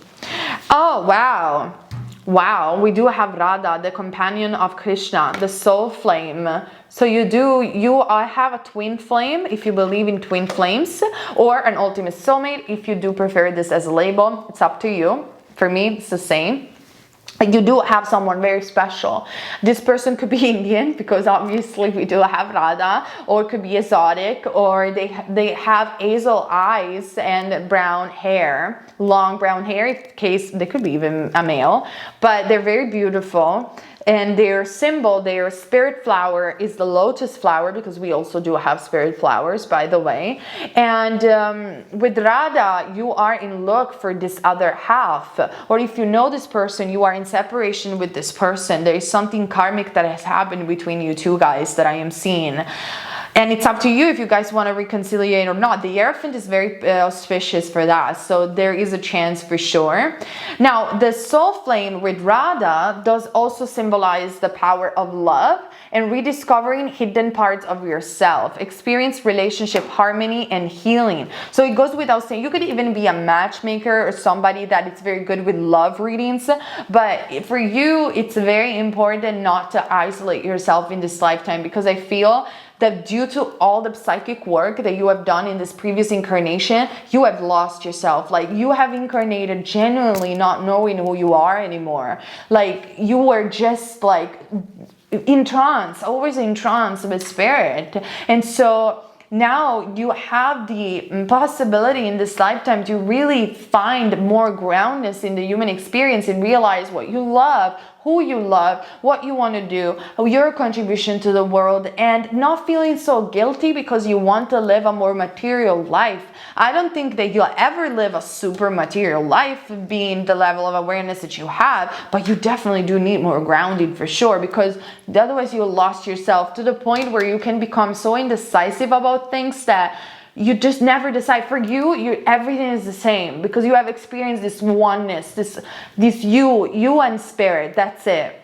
Oh, wow. Wow, we do have Radha, the companion of Krishna, the soul flame. So you have a twin flame if you believe in twin flames, or an ultimate soulmate if you do prefer this as a label. It's up to you. For me, it's the same. You do have someone very special. This person could be Indian, because obviously we do have Radha, or it could be exotic, or they have hazel eyes and brown hair, long brown hair, in case they could be even a male, but they're very beautiful. And their symbol, their spirit flower, is the lotus flower, because we also do have spirit flowers, by the way. And with Radha, you are in look for this other half. Or if you know this person, you are in separation with this person. There is something karmic that has happened between you two guys that I am seeing. And it's up to you if you guys want to reconciliate or not. The Hierophant is very auspicious for that. So there is a chance for sure. Now, the soul flame with Radha does also symbolize the power of love and rediscovering hidden parts of yourself. Experience relationship harmony and healing. So it goes without saying, you could even be a matchmaker or somebody that is very good with love readings. But for you, it's very important not to isolate yourself in this lifetime, because I feel that due to all the psychic work that you have done in this previous incarnation, you have lost yourself. Like, you have incarnated genuinely not knowing who you are anymore. Like, you were just like in trance, always in trance with spirit. And so now you have the possibility in this lifetime to really find more groundness in the human experience and realize what you love, who you love, what you want to do, your contribution to the world, and not feeling so guilty because you want to live a more material life. I don't think that you'll ever live a super material life being the level of awareness that you have, but you definitely do need more grounding for sure, because otherwise you'll lost yourself to the point where you can become so indecisive about things that you just never decide. For you, everything is the same, because you have experienced this oneness, this you and spirit. That's it,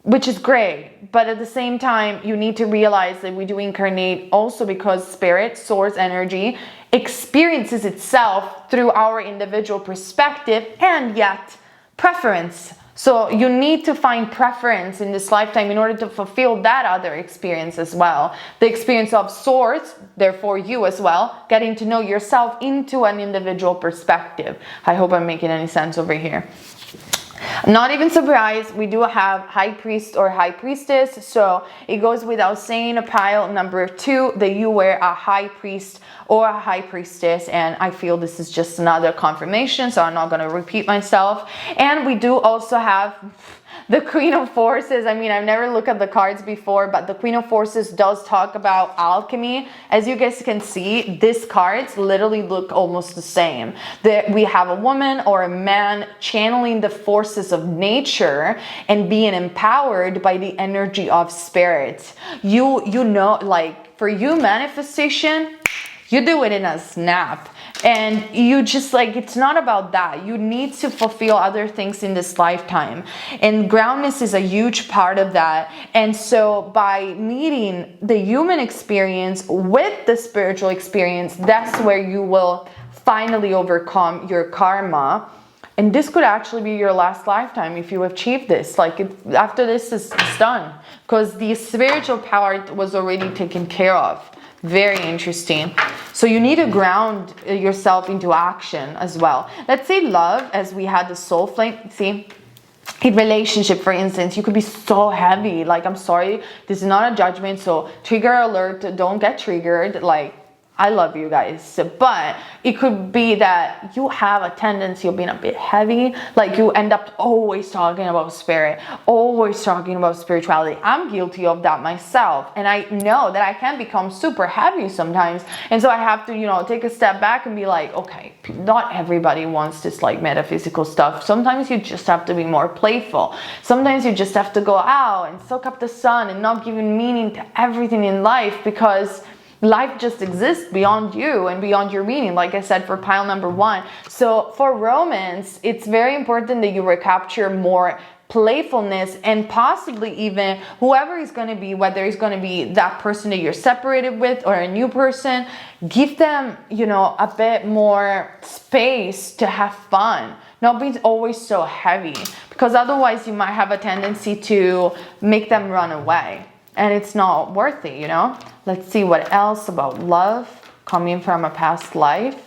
which is great. But at the same time, you need to realize that we do incarnate also because spirit, source energy, experiences itself through our individual perspective and yet preference. So you need to find preference in this lifetime in order to fulfill that other experience as well. The experience of source, therefore you as well, getting to know yourself into an individual perspective. I hope I'm making any sense over here. Not even surprised, we do have high priest or high priestess, so it goes without saying, a pile number 2, that you were a high priest or a high priestess, and I feel this is just another confirmation, so I'm not going to repeat myself. And we do also have the Queen of Forces. I mean, I've never looked at the cards before, but the Queen of Forces does talk about alchemy. As you guys can see, these cards literally look almost the same. We have a woman or a man channeling the forces of nature and being empowered by the energy of spirit. You know, like, for you, manifestation, you do it in a snap. And you just, like, it's not about that. You need to fulfill other things in this lifetime. And groundness is a huge part of that. And so by meeting the human experience with the spiritual experience, that's where you will finally overcome your karma. And this could actually be your last lifetime if you achieve this. Like, after this is done. Because the spiritual part was already taken care of. Very interesting. So you need to ground yourself into action as well. Let's say love, as we had the soul flame. See, In relationship, for instance, you could be so heavy. Like, I'm sorry, this is not a judgment, so trigger alert, don't get triggered. Like, I love you guys, but it could be that you have a tendency of being a bit heavy. Like, you end up always talking about spirit, always talking about spirituality. I'm guilty of that myself, and I know that I can become super heavy sometimes, and so I have to, you know, take a step back and be like, okay, not everybody wants this like metaphysical stuff. Sometimes you just have to be more playful. Sometimes you just have to go out and soak up the sun and not giving meaning to everything in life, because life just exists beyond you and beyond your meaning, like I said, for pile number 1. So for romance, it's very important that you recapture more playfulness, and possibly even whoever is going to be, whether it's going to be that person that you're separated with or a new person, give them, you know, a bit more space to have fun. Not being always so heavy, because otherwise you might have a tendency to make them run away. And it's not worth it, you know? Let's see what else about love coming from a past life.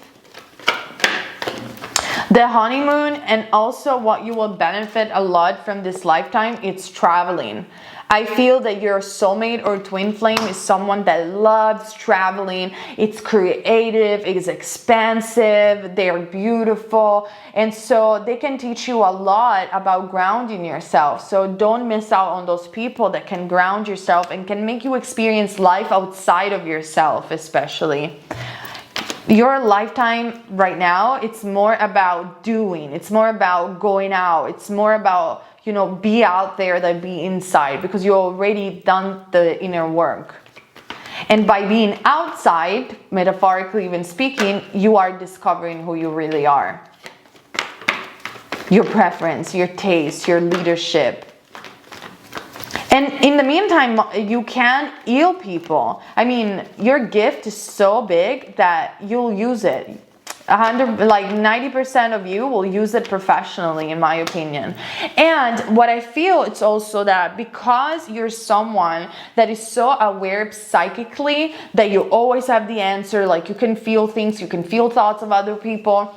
The honeymoon, and also what you will benefit a lot from this lifetime, it's traveling. I feel that your soulmate or twin flame is someone that loves traveling. It's creative, it's expansive, they're beautiful, and so they can teach you a lot about grounding yourself. So don't miss out on those people that can ground yourself and can make you experience life outside of yourself, especially. Your lifetime right now, it's more about doing, it's more about going out, it's more about, you know, be out there than be inside, because you already done the inner work. And by being outside, metaphorically even speaking, you are discovering who you really are. Your preference, your taste, your leadership. And in the meantime, you can heal people. I mean, your gift is so big that you'll use it. 90% of you will use it professionally, in my opinion. And what I feel, it's also that because you're someone that is so aware psychically that you always have the answer, like you can feel things, you can feel thoughts of other people,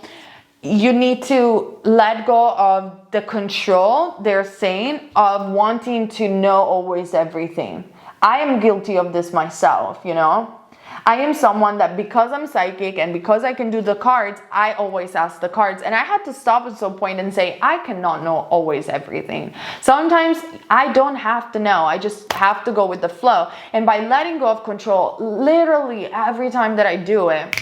you need to let go of the control, they're saying, of wanting to know always everything. I am guilty of this myself, you know? I am someone that, because I'm psychic and because I can do the cards, I always ask the cards. And I had to stop at some point and say, I cannot know always everything. Sometimes I don't have to know. I just have to go with the flow. And by letting go of control, literally every time that I do it,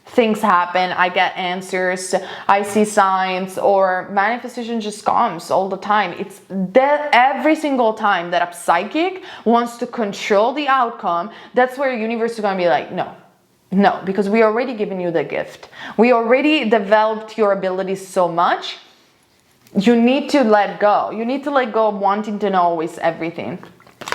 things happen, I get answers, I see signs, or manifestation just comes all the time. It's that every single time that a psychic wants to control the outcome, that's where the universe is going to be like, no, because we already given you the gift. We already developed your abilities so much. You need to let go. You need to let go of wanting to know always everything.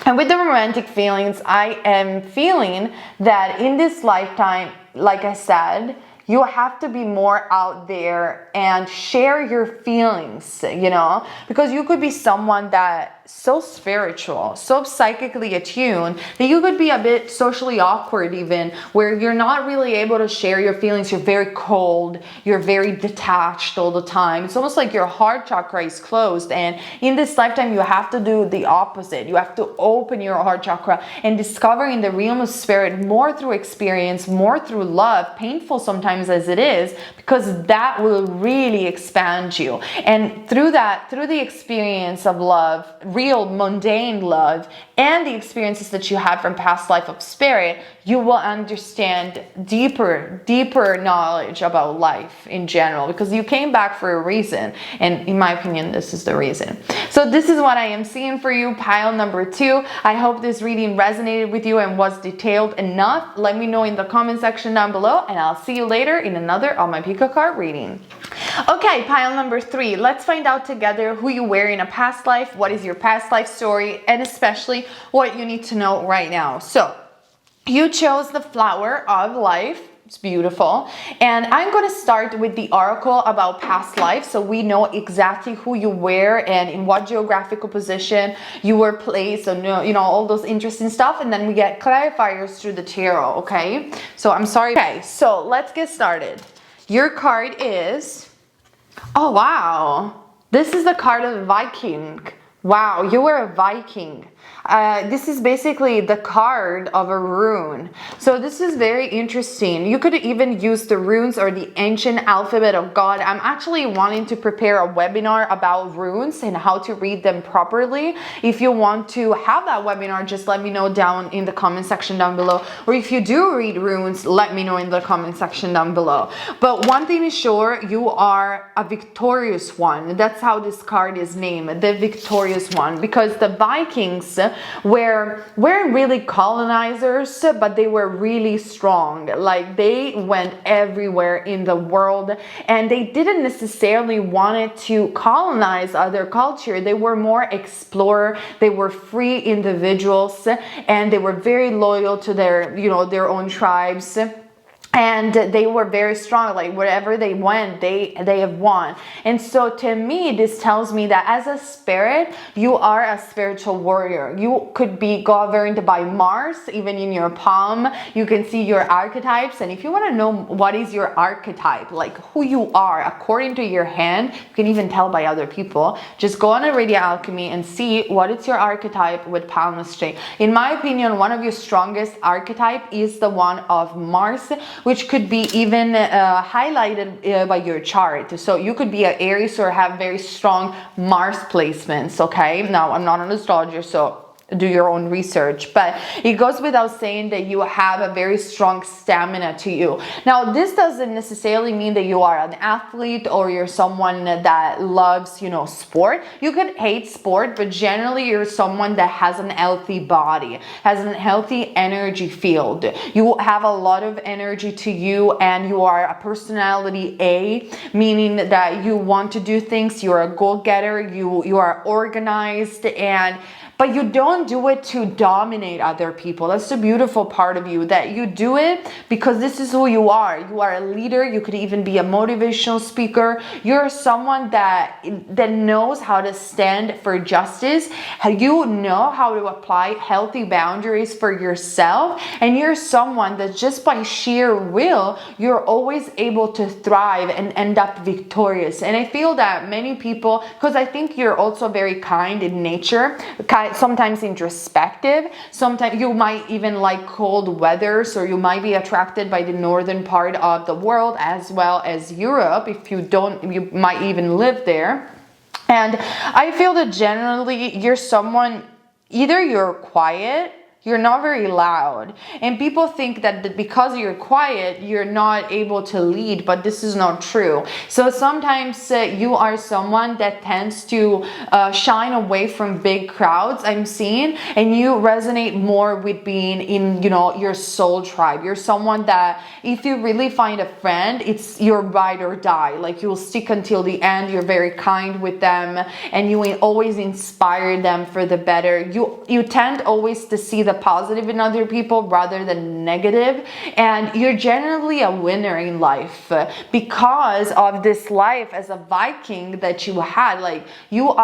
And with the romantic feelings, I am feeling that in this lifetime, like I said, you have to be more out there and share your feelings, you know, because you could be someone that so spiritual, so psychically attuned that you could be a bit socially awkward even, where you're not really able to share your feelings. You're very cold, you're very detached all the time. It's almost like your heart chakra is closed, and in this lifetime you have to do the opposite. You have to open your heart chakra and discover in the realm of spirit more through experience, more through love, painful sometimes as it is, because that will really expand you. And through that, through the experience of love, real mundane love, and the experiences that you have from past life of spirit, you will understand deeper knowledge about life in general, because you came back for a reason, and in my opinion this is the reason. So this is what I am seeing for you, pile number 2. I hope this reading resonated with you and was detailed enough. Let me know in the comment section down below, and I'll see you later in another On My Pico card reading. Okay, pile number 3. Let's find out together who you were in a past life, what is your past life story, and especially what you need to know right now. So you chose the flower of life. It's beautiful. And I'm going to start with the oracle about past life, so we know exactly who you were and in what geographical position you were placed, and you know, all those interesting stuff. And then we get clarifiers through the tarot, okay? So I'm sorry. Okay, so let's get started. Your card is, oh wow, This is the card of the Viking. Wow, you were a Viking. This is basically the card of a rune. So this is very interesting. You could even use the runes or the ancient alphabet of God. I'm actually wanting to prepare a webinar about runes and how to read them properly. If you want to have that webinar, just let me know down in the comment section down below. Or if you do read runes, let me know in the comment section down below. But one thing is sure, you are a victorious one. That's how this card is named, the victorious one, because the Vikings weren't really colonizers, but they were really strong. Like, they went everywhere in the world, and they didn't necessarily wanted to colonize other culture. They were more explorer. They were free individuals, and they were very loyal to their, their own tribes. And they were very strong. Like, wherever they went, they have won. And so to me, this tells me that as a spirit, you are a spiritual warrior. You could be governed by Mars. Even in your palm, you can see your archetypes. And if you want to know what is your archetype, like who you are according to your hand, you can even tell by other people. Just go on a Radio Alchemy and see what is your archetype with Palmistry. In my opinion, one of your strongest archetype is the one of Mars, which could be even highlighted by your chart. So you could be an Aries or have very strong Mars placements, okay? Now, I'm not an astrologer, so do your own research, but it goes without saying that you have a very strong stamina to you. Now, this doesn't necessarily mean that you are an athlete or you're someone that loves, sport. You could hate sport, but generally you're someone that has an healthy body, has a healthy energy field. You have a lot of energy to you, and you are a personality A, meaning that you want to do things. You're a go-getter. You are organized, but you don't do it to dominate other people. That's the beautiful part of you, that you do it because this is who you are. You are a leader. You could even be a motivational speaker. You're someone that knows how to stand for justice. You know how to apply healthy boundaries for yourself. And you're someone that just by sheer will, you're always able to thrive and end up victorious. And I feel that many people, because I think you're also very kind in nature, sometimes introspective. Sometimes you might even like cold weather, so you might be attracted by the northern part of the world as well as Europe. If you don't, you might even live there. And I feel that generally you're someone, either you're quiet, you're not very loud, and people think that because you're quiet, you're not able to lead, but this is not true. So sometimes you are someone that tends to shine away from big crowds, I'm seeing, and you resonate more with being in, your soul tribe. You're someone that if you really find a friend, it's your ride or die. Like, you'll stick until the end. You're very kind with them, and you always inspire them for the better. You tend always to see the positive in other people rather than negative, and you're generally a winner in life because of this life as a Viking that you had. Like, you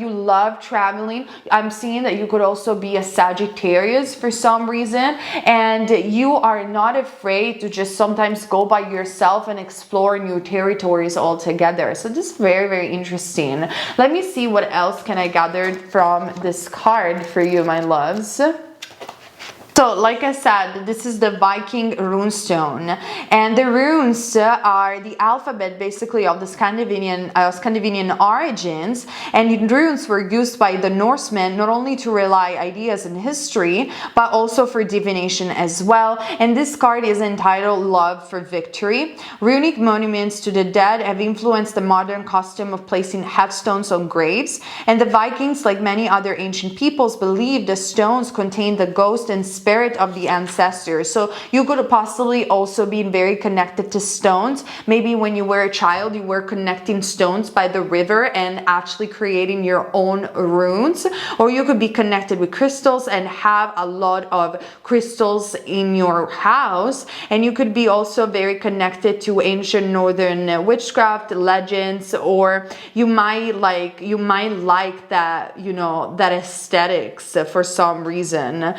love traveling. I'm seeing that you could also be a Sagittarius for some reason, and you are not afraid to just sometimes go by yourself and explore new territories altogether. So this is very, very interesting. Let me see what else can I gather from this card for you, my loves. So, like I said, this is the Viking runestone, and the runes are the alphabet basically of the Scandinavian origins, and runes were used by the Norsemen not only to relay ideas in history, but also for divination as well. And this card is entitled Love for Victory. Runic monuments to the dead have influenced the modern custom of placing headstones on graves, and the Vikings, like many other ancient peoples, believed the stones contained the ghost and spirit of the ancestors. So you could possibly also be very connected to stones. Maybe when you were a child, you were connecting stones by the river and actually creating your own runes. Or you could be connected with crystals and have a lot of crystals in your house. And you could be also very connected to ancient northern witchcraft legends, or you might like that, that aesthetics for some reason.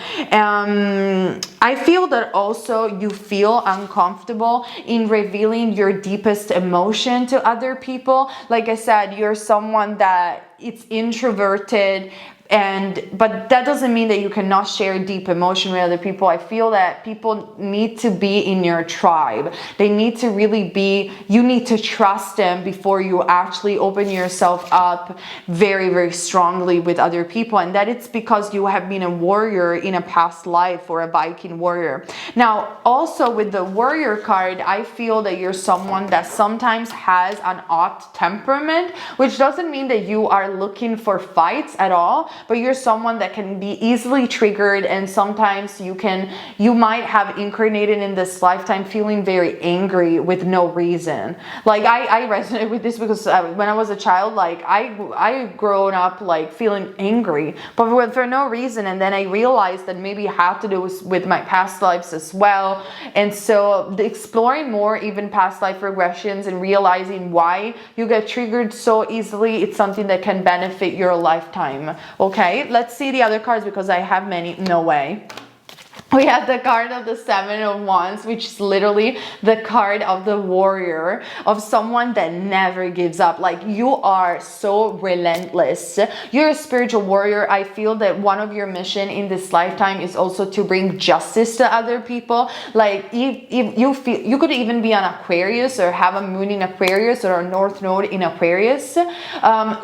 I feel that also you feel uncomfortable in revealing your deepest emotion to other people. Like I said, you're someone that it's introverted, but that doesn't mean that you cannot share deep emotion with other people. I feel that people need to be in your tribe. They need to really be, you need to trust them before you actually open yourself up very, very strongly with other people. And that it's because you have been a warrior in a past life, or a Viking warrior. Now, also with the warrior card, I feel that you're someone that sometimes has an odd temperament, which doesn't mean that you are looking for fights at all, but you're someone that can be easily triggered, and sometimes you might have incarnated in this lifetime feeling very angry with no reason. Like I resonate with this because when I was a child, like I grown up like feeling angry, but for no reason. And then I realized that maybe it had to do with my past lives as well. And so exploring more even past life regressions and realizing why you get triggered so easily, it's something that can benefit your lifetime. Okay, let's see the other cards because I have many. No way. We have the card of the Seven of Wands, which is literally the card of the warrior, of someone that never gives up. Like, you are so relentless. You're a spiritual warrior. I feel that one of your mission in this lifetime is also to bring justice to other people. Like, if you feel, you could even be an Aquarius or have a moon in Aquarius or a North Node in Aquarius.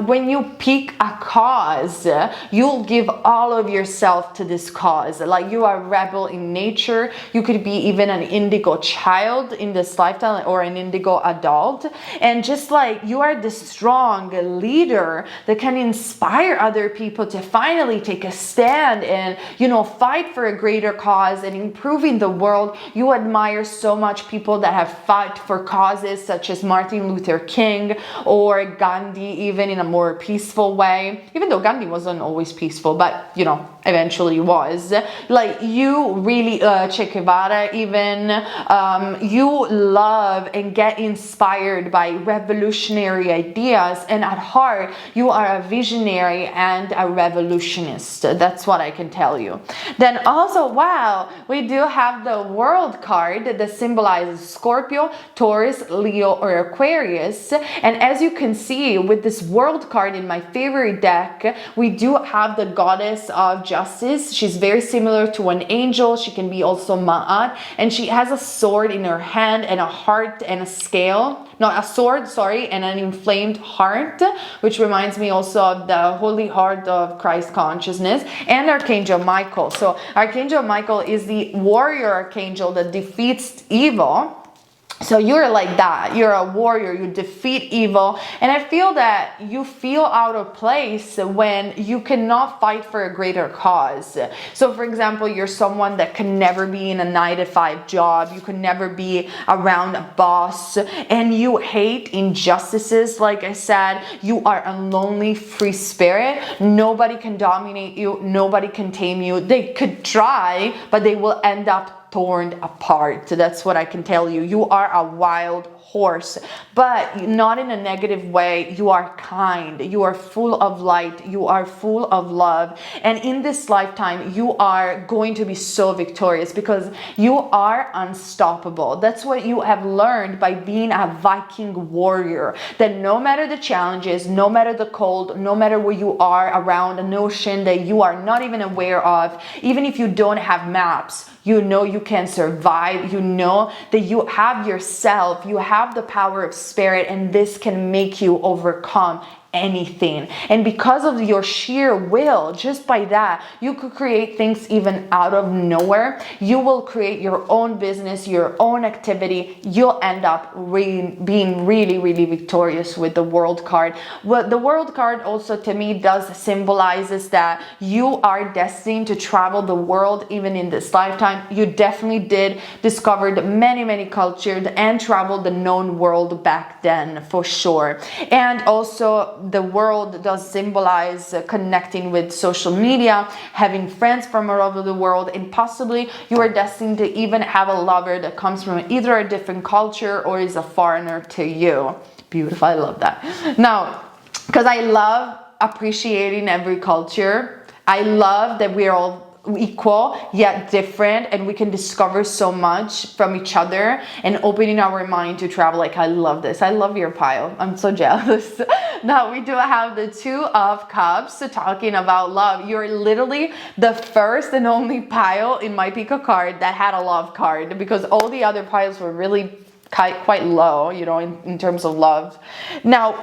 When you pick a cause, you'll give all of yourself to this cause. Like, you are a rebel in nature. You could be even an indigo child in this lifetime, or an indigo adult, and just like you are the strong leader that can inspire other people to finally take a stand and, you know, fight for a greater cause and improving the world. You admire so much people that have fought for causes such as Martin Luther King or Gandhi, even in a more peaceful way, even though Gandhi wasn't always peaceful, but you know, eventually was. Like, you really Che Guevara even, you love and get inspired by revolutionary ideas, and at heart you are a visionary and a revolutionist. That's what I can tell you. Then also, wow, we do have the World card that symbolizes Scorpio, Taurus, Leo, or Aquarius. And as you can see with this World card in my favorite deck, we do have the goddess of justice. She's very similar to an angel. She can be also Ma'at, and she has a sword in her hand and a heart and a scale. No, a sword, sorry, and an inflamed heart, which reminds me also of the Holy Heart of Christ consciousness, and Archangel Michael. So Archangel Michael is the warrior archangel that defeats evil. So you're like that. You're a warrior. You defeat evil. And I feel that you feel out of place when you cannot fight for a greater cause. So for example, you're someone that can never be in a 9-to-5 job. You can never be around a boss. And you hate injustices. Like I said, you are a lonely, free spirit. Nobody can dominate you. Nobody can tame you. They could try, but they will end up torn apart. That's what I can tell you. You are a wild horse, but not in a negative way. You are kind. You are full of light. You are full of love. And in this lifetime, you are going to be so victorious because you are unstoppable. That's what you have learned by being a Viking warrior, that no matter the challenges, no matter the cold, no matter where you are around an ocean that you are not even aware of, even if you don't have maps, you know you can survive. You know that you have yourself, you have the power of spirit, and this can make you overcome anything. And because of your sheer will, just by that, you could create things even out of nowhere. You will create your own business, your own activity. You'll end up being really, really victorious with the World card. Well, the World card also to me does symbolizes that you are destined to travel the world even in this lifetime. You definitely did discover many, many cultures and travel the known world back then for sure. And also the world does symbolize connecting with social media, having friends from all over the world, and possibly you are destined to even have a lover that comes from either a different culture or is a foreigner to you. Beautiful. I love that. Now, because I love appreciating every culture. I love that we're all equal yet different, and we can discover so much from each other and opening our mind to travel. Like, I love this. I love your pile. I'm so jealous. Now we do have the Two of Cups talking about love. You're literally the first and only pile in my Pico card that had a love card, because all the other piles were really quite low, you know, in terms of love. Now,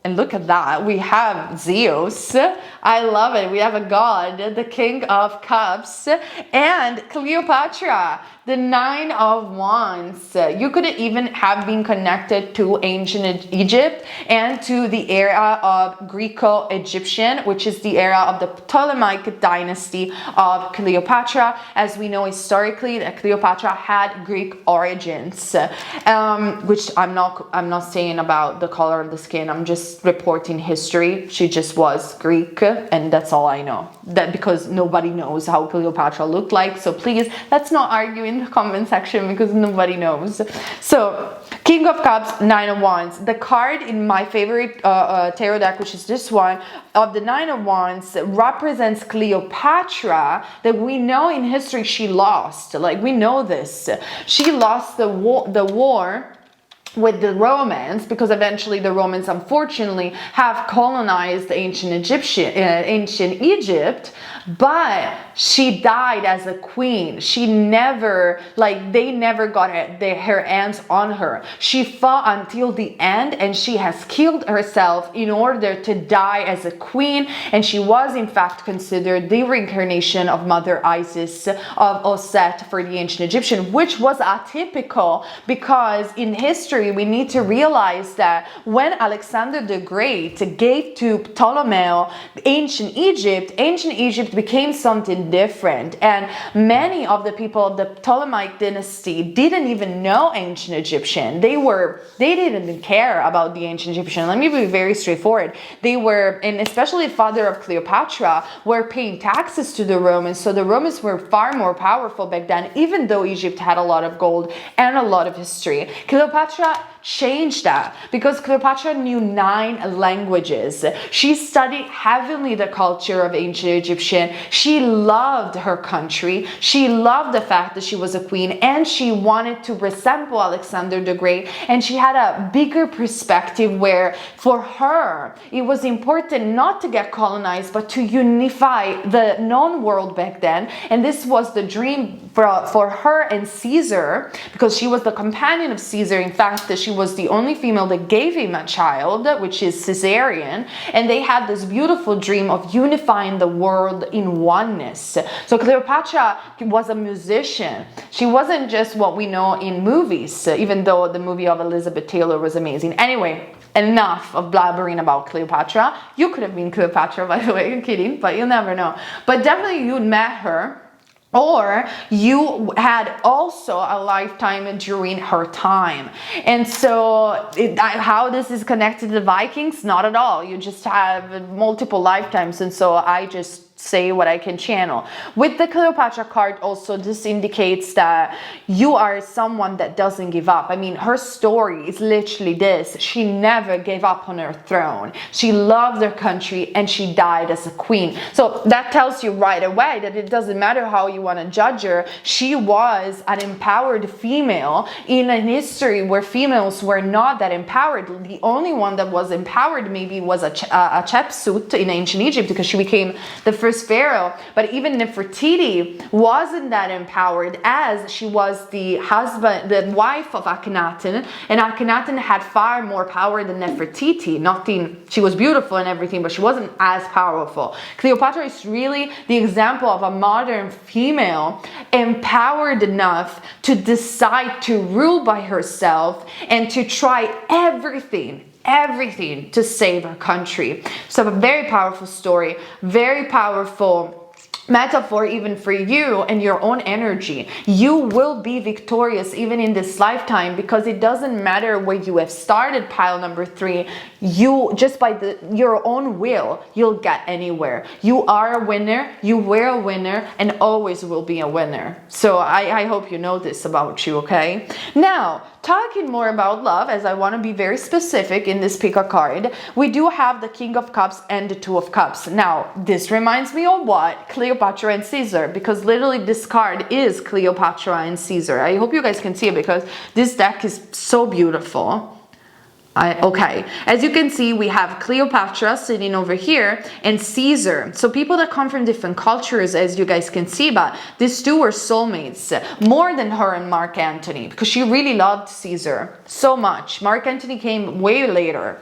and look at that. We have Zeus. I love it. We have a god, the King of Cups, and Cleopatra, the Nine of Wands. You could even have been connected to ancient Egypt and to the era of Greco-Egyptian, which is the era of the Ptolemaic dynasty of Cleopatra. As we know historically, that Cleopatra had Greek origins, which I'm not saying about the color of the skin. I'm just reporting history. She just was Greek, and that's all I know. That because nobody knows how Cleopatra looked like. So please, let's not argue in the comment section, because nobody knows. So King of Cups, Nine of Wands. The card in my favorite tarot deck, which is this one, of the Nine of Wands, represents Cleopatra, that we know in history she lost. Like, we know this. She lost the war with the Romans, because eventually the Romans unfortunately have colonized ancient Egypt, but she died as a queen. She never, like, they never got her hands on her. She fought until the end, and she has killed herself in order to die as a queen, and she was in fact considered the reincarnation of Mother Isis, of Osset for the ancient Egyptian, which was atypical, because in history we need to realize that when Alexander the Great gave to Ptolemy ancient Egypt became something different, and many of the people of the Ptolemaic dynasty didn't even know ancient Egyptian. They didn't care about the ancient Egyptian. Let me be very straightforward. They were, and especially the father of Cleopatra, were paying taxes to the Romans, so the Romans were far more powerful back then, even though Egypt had a lot of gold and a lot of history. Cleopatra changed that, because Cleopatra knew 9 languages. She studied heavily the culture of ancient Egyptian. She loved her country. She loved the fact that she was a queen, and she wanted to resemble Alexander the Great, and she had a bigger perspective where for her it was important not to get colonized but to unify the known world back then. And this was the dream for her and Caesar, because she was the companion of Caesar. In fact, that she was the only female that gave him a child, which is Caesarion, and they had this beautiful dream of unifying the world in oneness. So Cleopatra was a musician. She wasn't just what we know in movies, even though the movie of Elizabeth Taylor was amazing. Anyway, enough of blabbering about Cleopatra. You could have been Cleopatra, by the way. I'm kidding, but you'll never know. But definitely you met her, or you had also a lifetime during her time. And so how this is connected to the Vikings? Not at all. You just have multiple lifetimes, and so I just say what I can channel. With the Cleopatra card also, this indicates that you are someone that doesn't give up. I mean, her story is literally this. She never gave up on her throne. She loved her country, and she died as a queen. So that tells you right away that it doesn't matter how you want to judge her. She was an empowered female in a history where females were not that empowered. The only one that was empowered maybe was a Hatshepsut in ancient Egypt, because she became the first pharaoh. But even Nefertiti wasn't that empowered, as she was the wife of Akhenaten, and Akhenaten had far more power than Nefertiti. She was beautiful and everything, but she wasn't as powerful. Cleopatra is really the example of a modern female empowered enough to decide to rule by herself and to try everything to save her country. So a very powerful story, very powerful metaphor even for you and your own energy. You will be victorious even in this lifetime, because it doesn't matter where you have started, pile number 3. You just by your own will, you'll get anywhere. You are a winner, you were a winner, and always will be a winner. So I hope you know this about you, okay? Now, talking more about love, as I want to be very specific in this pick a card, we do have the King of Cups and the Two of Cups. Now, this reminds me of what? Cleopatra Cleopatra and Caesar, because literally this card is Cleopatra and Caesar. I hope you guys can see it because this deck is so beautiful. Okay, as you can see, we have Cleopatra sitting over here and Caesar. So people that come from different cultures, as you guys can see, but these two were soulmates, more than her and Mark Antony, because she really loved Caesar so much. Mark Antony came way later.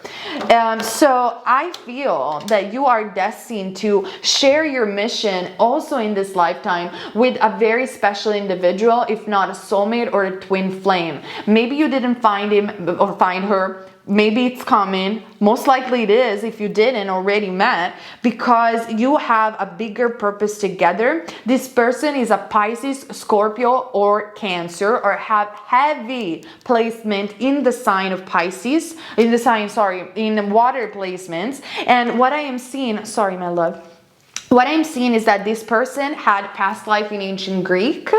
So I feel that you are destined to share your mission also in this lifetime with a very special individual, if not a soulmate or a twin flame. Maybe you didn't find him or find her. Maybe it's coming. Most likely it is if you didn't already met, because you have a bigger purpose together. This person is a Pisces, Scorpio, or Cancer, or have heavy placement in the sign of Pisces, in water placements. And what I am seeing, sorry, my love. What I'm seeing is that this person had past life in ancient Greek,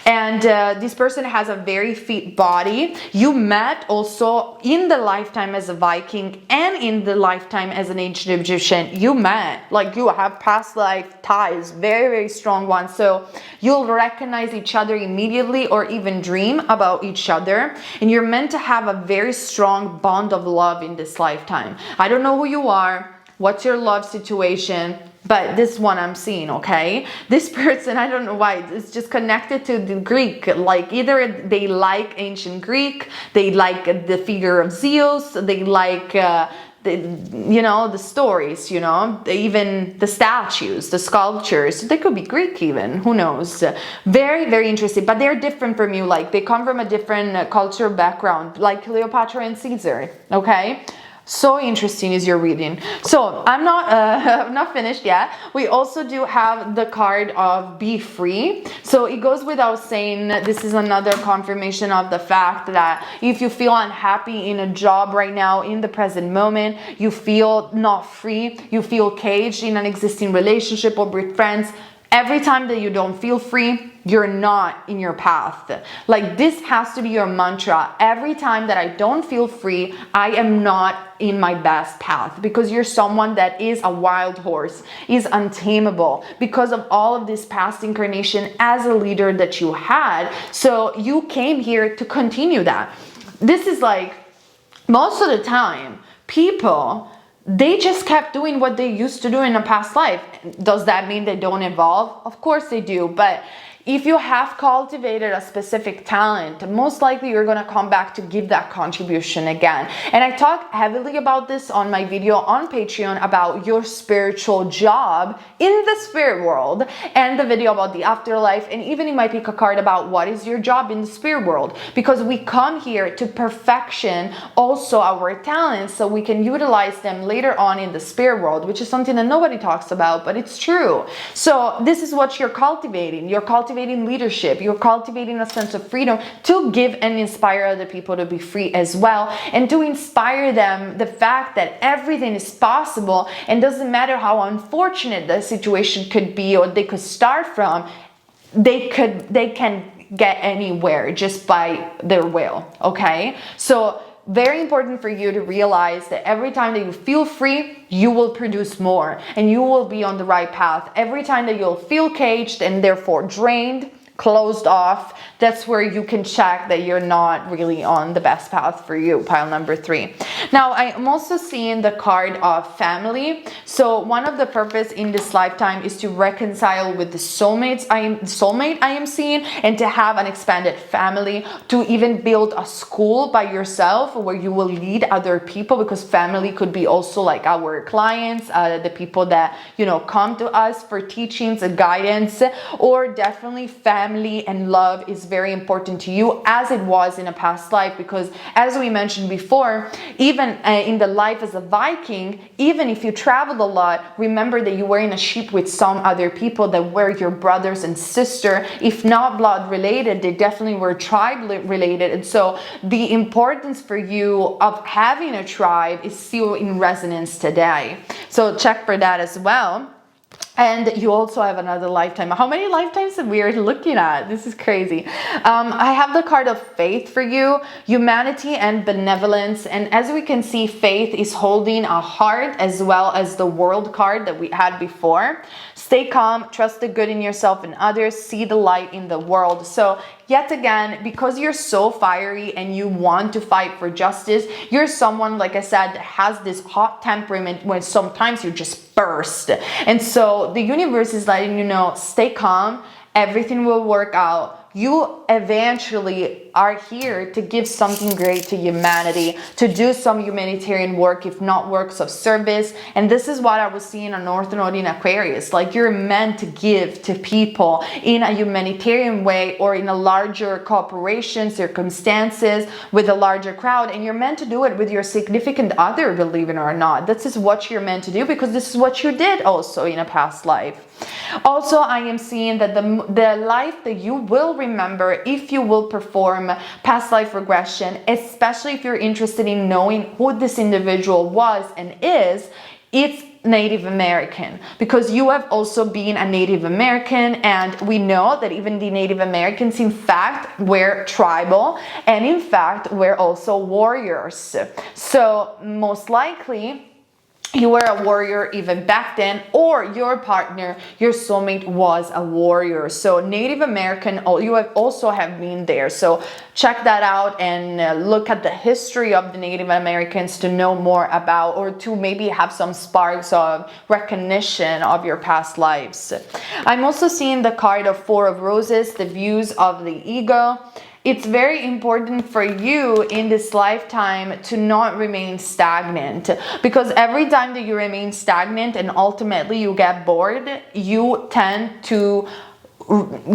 and this person has a very fit body. You met also in the lifetime as a Viking and in the lifetime as an ancient Egyptian. You met, like you have past life ties, very, very strong ones. So you'll recognize each other immediately or even dream about each other. And you're meant to have a very strong bond of love in this lifetime. I don't know who you are, what's your love situation, but this one I'm seeing, okay? This person, I don't know why, it's just connected to the Greek. Like either they like ancient Greek, they like the figure of Zeus, they like, the stories, even the statues, the sculptures. They could be Greek even, who knows? Very, very interesting, but they're different from you. Like they come from a different cultural background, like Cleopatra and Caesar, okay? So interesting is your reading. So I'm not finished yet. We also do have the card of be free. So it goes without saying, this is another confirmation of the fact that if you feel unhappy in a job right now, in the present moment, you feel not free, you feel caged in an existing relationship or with friends, every time that you don't feel free, you're not in your path. Like this has to be your mantra. Every time that I don't feel free, I am not in my best path, because you're someone that is a wild horse, is untamable because of all of this past incarnation as a leader that you had. So you came here to continue that. This is like most of the time people, they just kept doing what they used to do in a past life. Does that mean they don't evolve? Of course they do, but if you have cultivated a specific talent, most likely you're going to come back to give that contribution again. And I talk heavily about this on my video on Patreon about your spiritual job in the spirit world, and the video about the afterlife, and even in my pick a card about what is your job in the spirit world, because we come here to perfection also our talents so we can utilize them later on in the spirit world, which is something that nobody talks about, but it's true. So this is what you're cultivating. You're cultivating leadership, you're cultivating a sense of freedom to give and inspire other people to be free as well, and to inspire them the fact that everything is possible, and doesn't matter how unfortunate the situation could be or they could start from, they can get anywhere just by their will. Okay, so very important for you to realize that every time that you feel free, you will produce more and you will be on the right path. Every time that you'll feel caged and therefore drained, closed off, that's where you can check that you're not really on the best path for you, pile number 3. Now, I am also seeing the card of family. So one of the purpose in this lifetime is to reconcile with the soulmate I am seeing, and to have an expanded family, to even build a school by yourself where you will lead other people, because family could be also like our clients, the people that, come to us for teachings and guidance, or definitely family and love is very important to you, as it was in a past life, because as we mentioned before, even in the life as a Viking, even if you traveled a lot, remember that you were in a ship with some other people that were your brothers and sister. If not blood related, they definitely were tribe related. And so the importance for you of having a tribe is still in resonance today. So check for that as well. And you also have another lifetime. How many lifetimes are we looking at? This is crazy. I have the card of faith for you, humanity and benevolence. And as we can see, faith is holding a heart as well as the world card that we had before. Stay calm, trust the good in yourself and others, see the light in the world. So yet again, because you're so fiery and you want to fight for justice, you're someone, like I said, that has this hot temperament when sometimes you just burst. And so the universe is letting you know, stay calm, everything will work out. You eventually are here to give something great to humanity, to do some humanitarian work, if not works of service. And this is what I was seeing on North Node in Aquarius. Like, you're meant to give to people in a humanitarian way or in a larger cooperation, circumstances, with a larger crowd. And you're meant to do it with your significant other, believe it or not. This is what you're meant to do, because this is what you did also in a past life. Also, I am seeing that the life that you will remember if you will perform past life regression, especially if you're interested in knowing who this individual was and is, it's Native American, because you have also been a Native American, and we know that even the Native Americans in fact were tribal, and in fact were also warriors. So most likely you were a warrior even back then, or your partner, your soulmate, was a warrior. So Native American, you have also have been there. So check that out and look at the history of the Native Americans to know more about, or to maybe have some sparks of recognition of your past lives. I'm also seeing the card of Four of Roses, the views of the ego. It's very important for you in this lifetime to not remain stagnant, because every time that you remain stagnant and ultimately you get bored, you tend to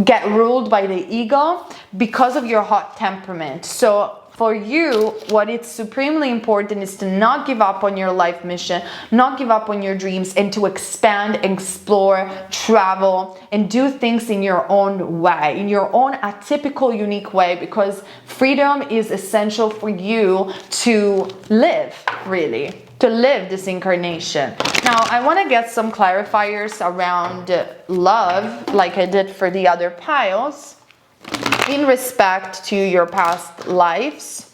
get ruled by the ego because of your hot temperament. So for you, what is supremely important is to not give up on your life mission, not give up on your dreams, and to expand, explore, travel, and do things in your own way, in your own atypical, unique way, because freedom is essential for you to live, really, to live this incarnation. Now, I want to get some clarifiers around love, like I did for the other piles, in respect to your past lives.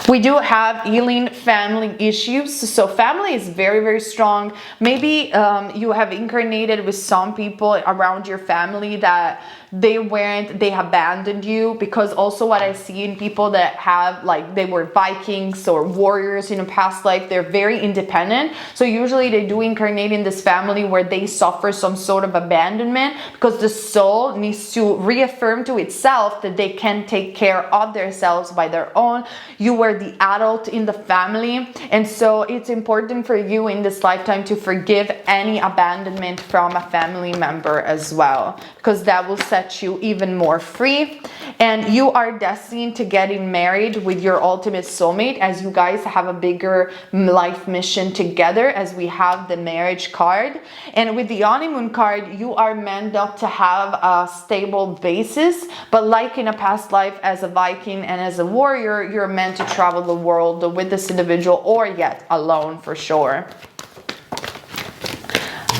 We do have healing family issues. So family is very, very strong. Maybe you have incarnated with some people around your family that they abandoned you, because also what I see in people that have, like, they were Vikings or warriors in a past life, they're very independent. So usually they do incarnate in this family where they suffer some sort of abandonment, because the soul needs to reaffirm to itself that they can take care of themselves by their own. You were the adult in the family, and so it's important for you in this lifetime to forgive any abandonment from a family member as well, because that will set you even more free. And you are destined to getting married with your ultimate soulmate, as you guys have a bigger life mission together, as we have the marriage card. And with the honeymoon card, you are meant not to have a stable basis, but like in a past life as a Viking and as a warrior, you're meant to travel the world with this individual, or yet alone for sure.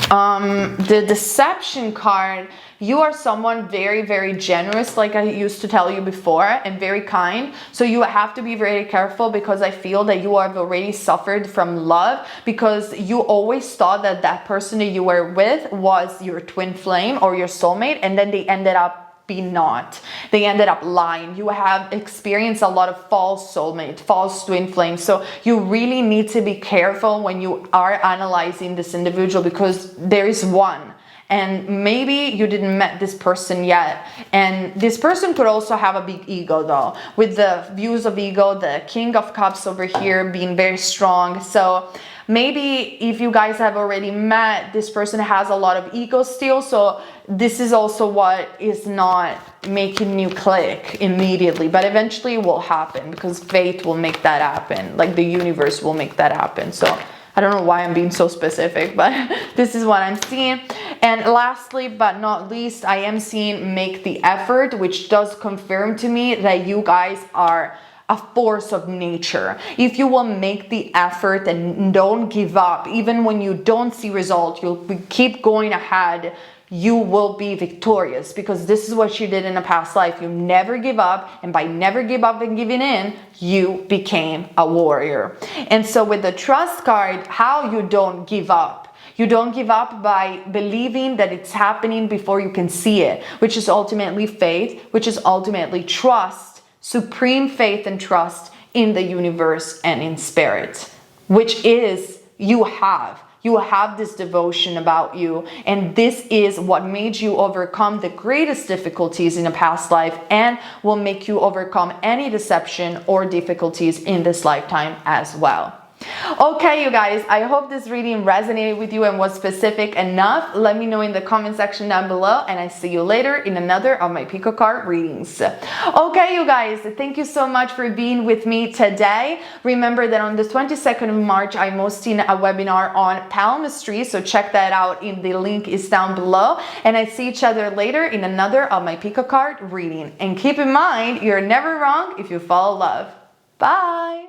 The deception card, you are someone very, very generous, like I used to tell you before, and very kind. So you have to be very careful, because I feel that you have already suffered from love, because you always thought that that person that you were with was your twin flame or your soulmate, and then they ended up not. They ended up lying. You have experienced a lot of false soulmate, false twin flame. So you really need to be careful when you are analyzing this individual, because there is one, and maybe you didn't met this person yet. And this person could also have a big ego, though, with the views of ego, the King of Cups over here being very strong. So maybe if you guys have already met, this person has a lot of ego still. So this is also what is not making you click immediately, but eventually it will happen, because fate will make that happen. Like, the universe will make that happen. So I don't know why I'm being so specific, but this is what I'm seeing. And lastly, but not least, I am seeing make the effort, which does confirm to me that you guys are a force of nature. If you will make the effort and don't give up, even when you don't see results, you'll keep going ahead, you will be victorious, because this is what you did in a past life. You never give up, and by never give up and giving in, you became a warrior. And so with the trust card, how you don't give up. You don't give up by believing that it's happening before you can see it, which is ultimately faith, which is ultimately trust, supreme faith and trust in the universe and in spirit, which is you have. You have this devotion about you, and this is what made you overcome the greatest difficulties in a past life and will make you overcome any deception or difficulties in this lifetime as well. Okay, you guys, I hope this reading resonated with you and was specific enough. Let me know in the comment section down below, and I see you later in another of my Pico card readings. Okay, you guys, thank you so much for being with me today. Remember that on the 22nd of March, I'm hosting a webinar on palmistry, so check that out. The link is down below, and I see each other later in another of my Pico card reading. And keep in mind, you're never wrong if you follow love. Bye!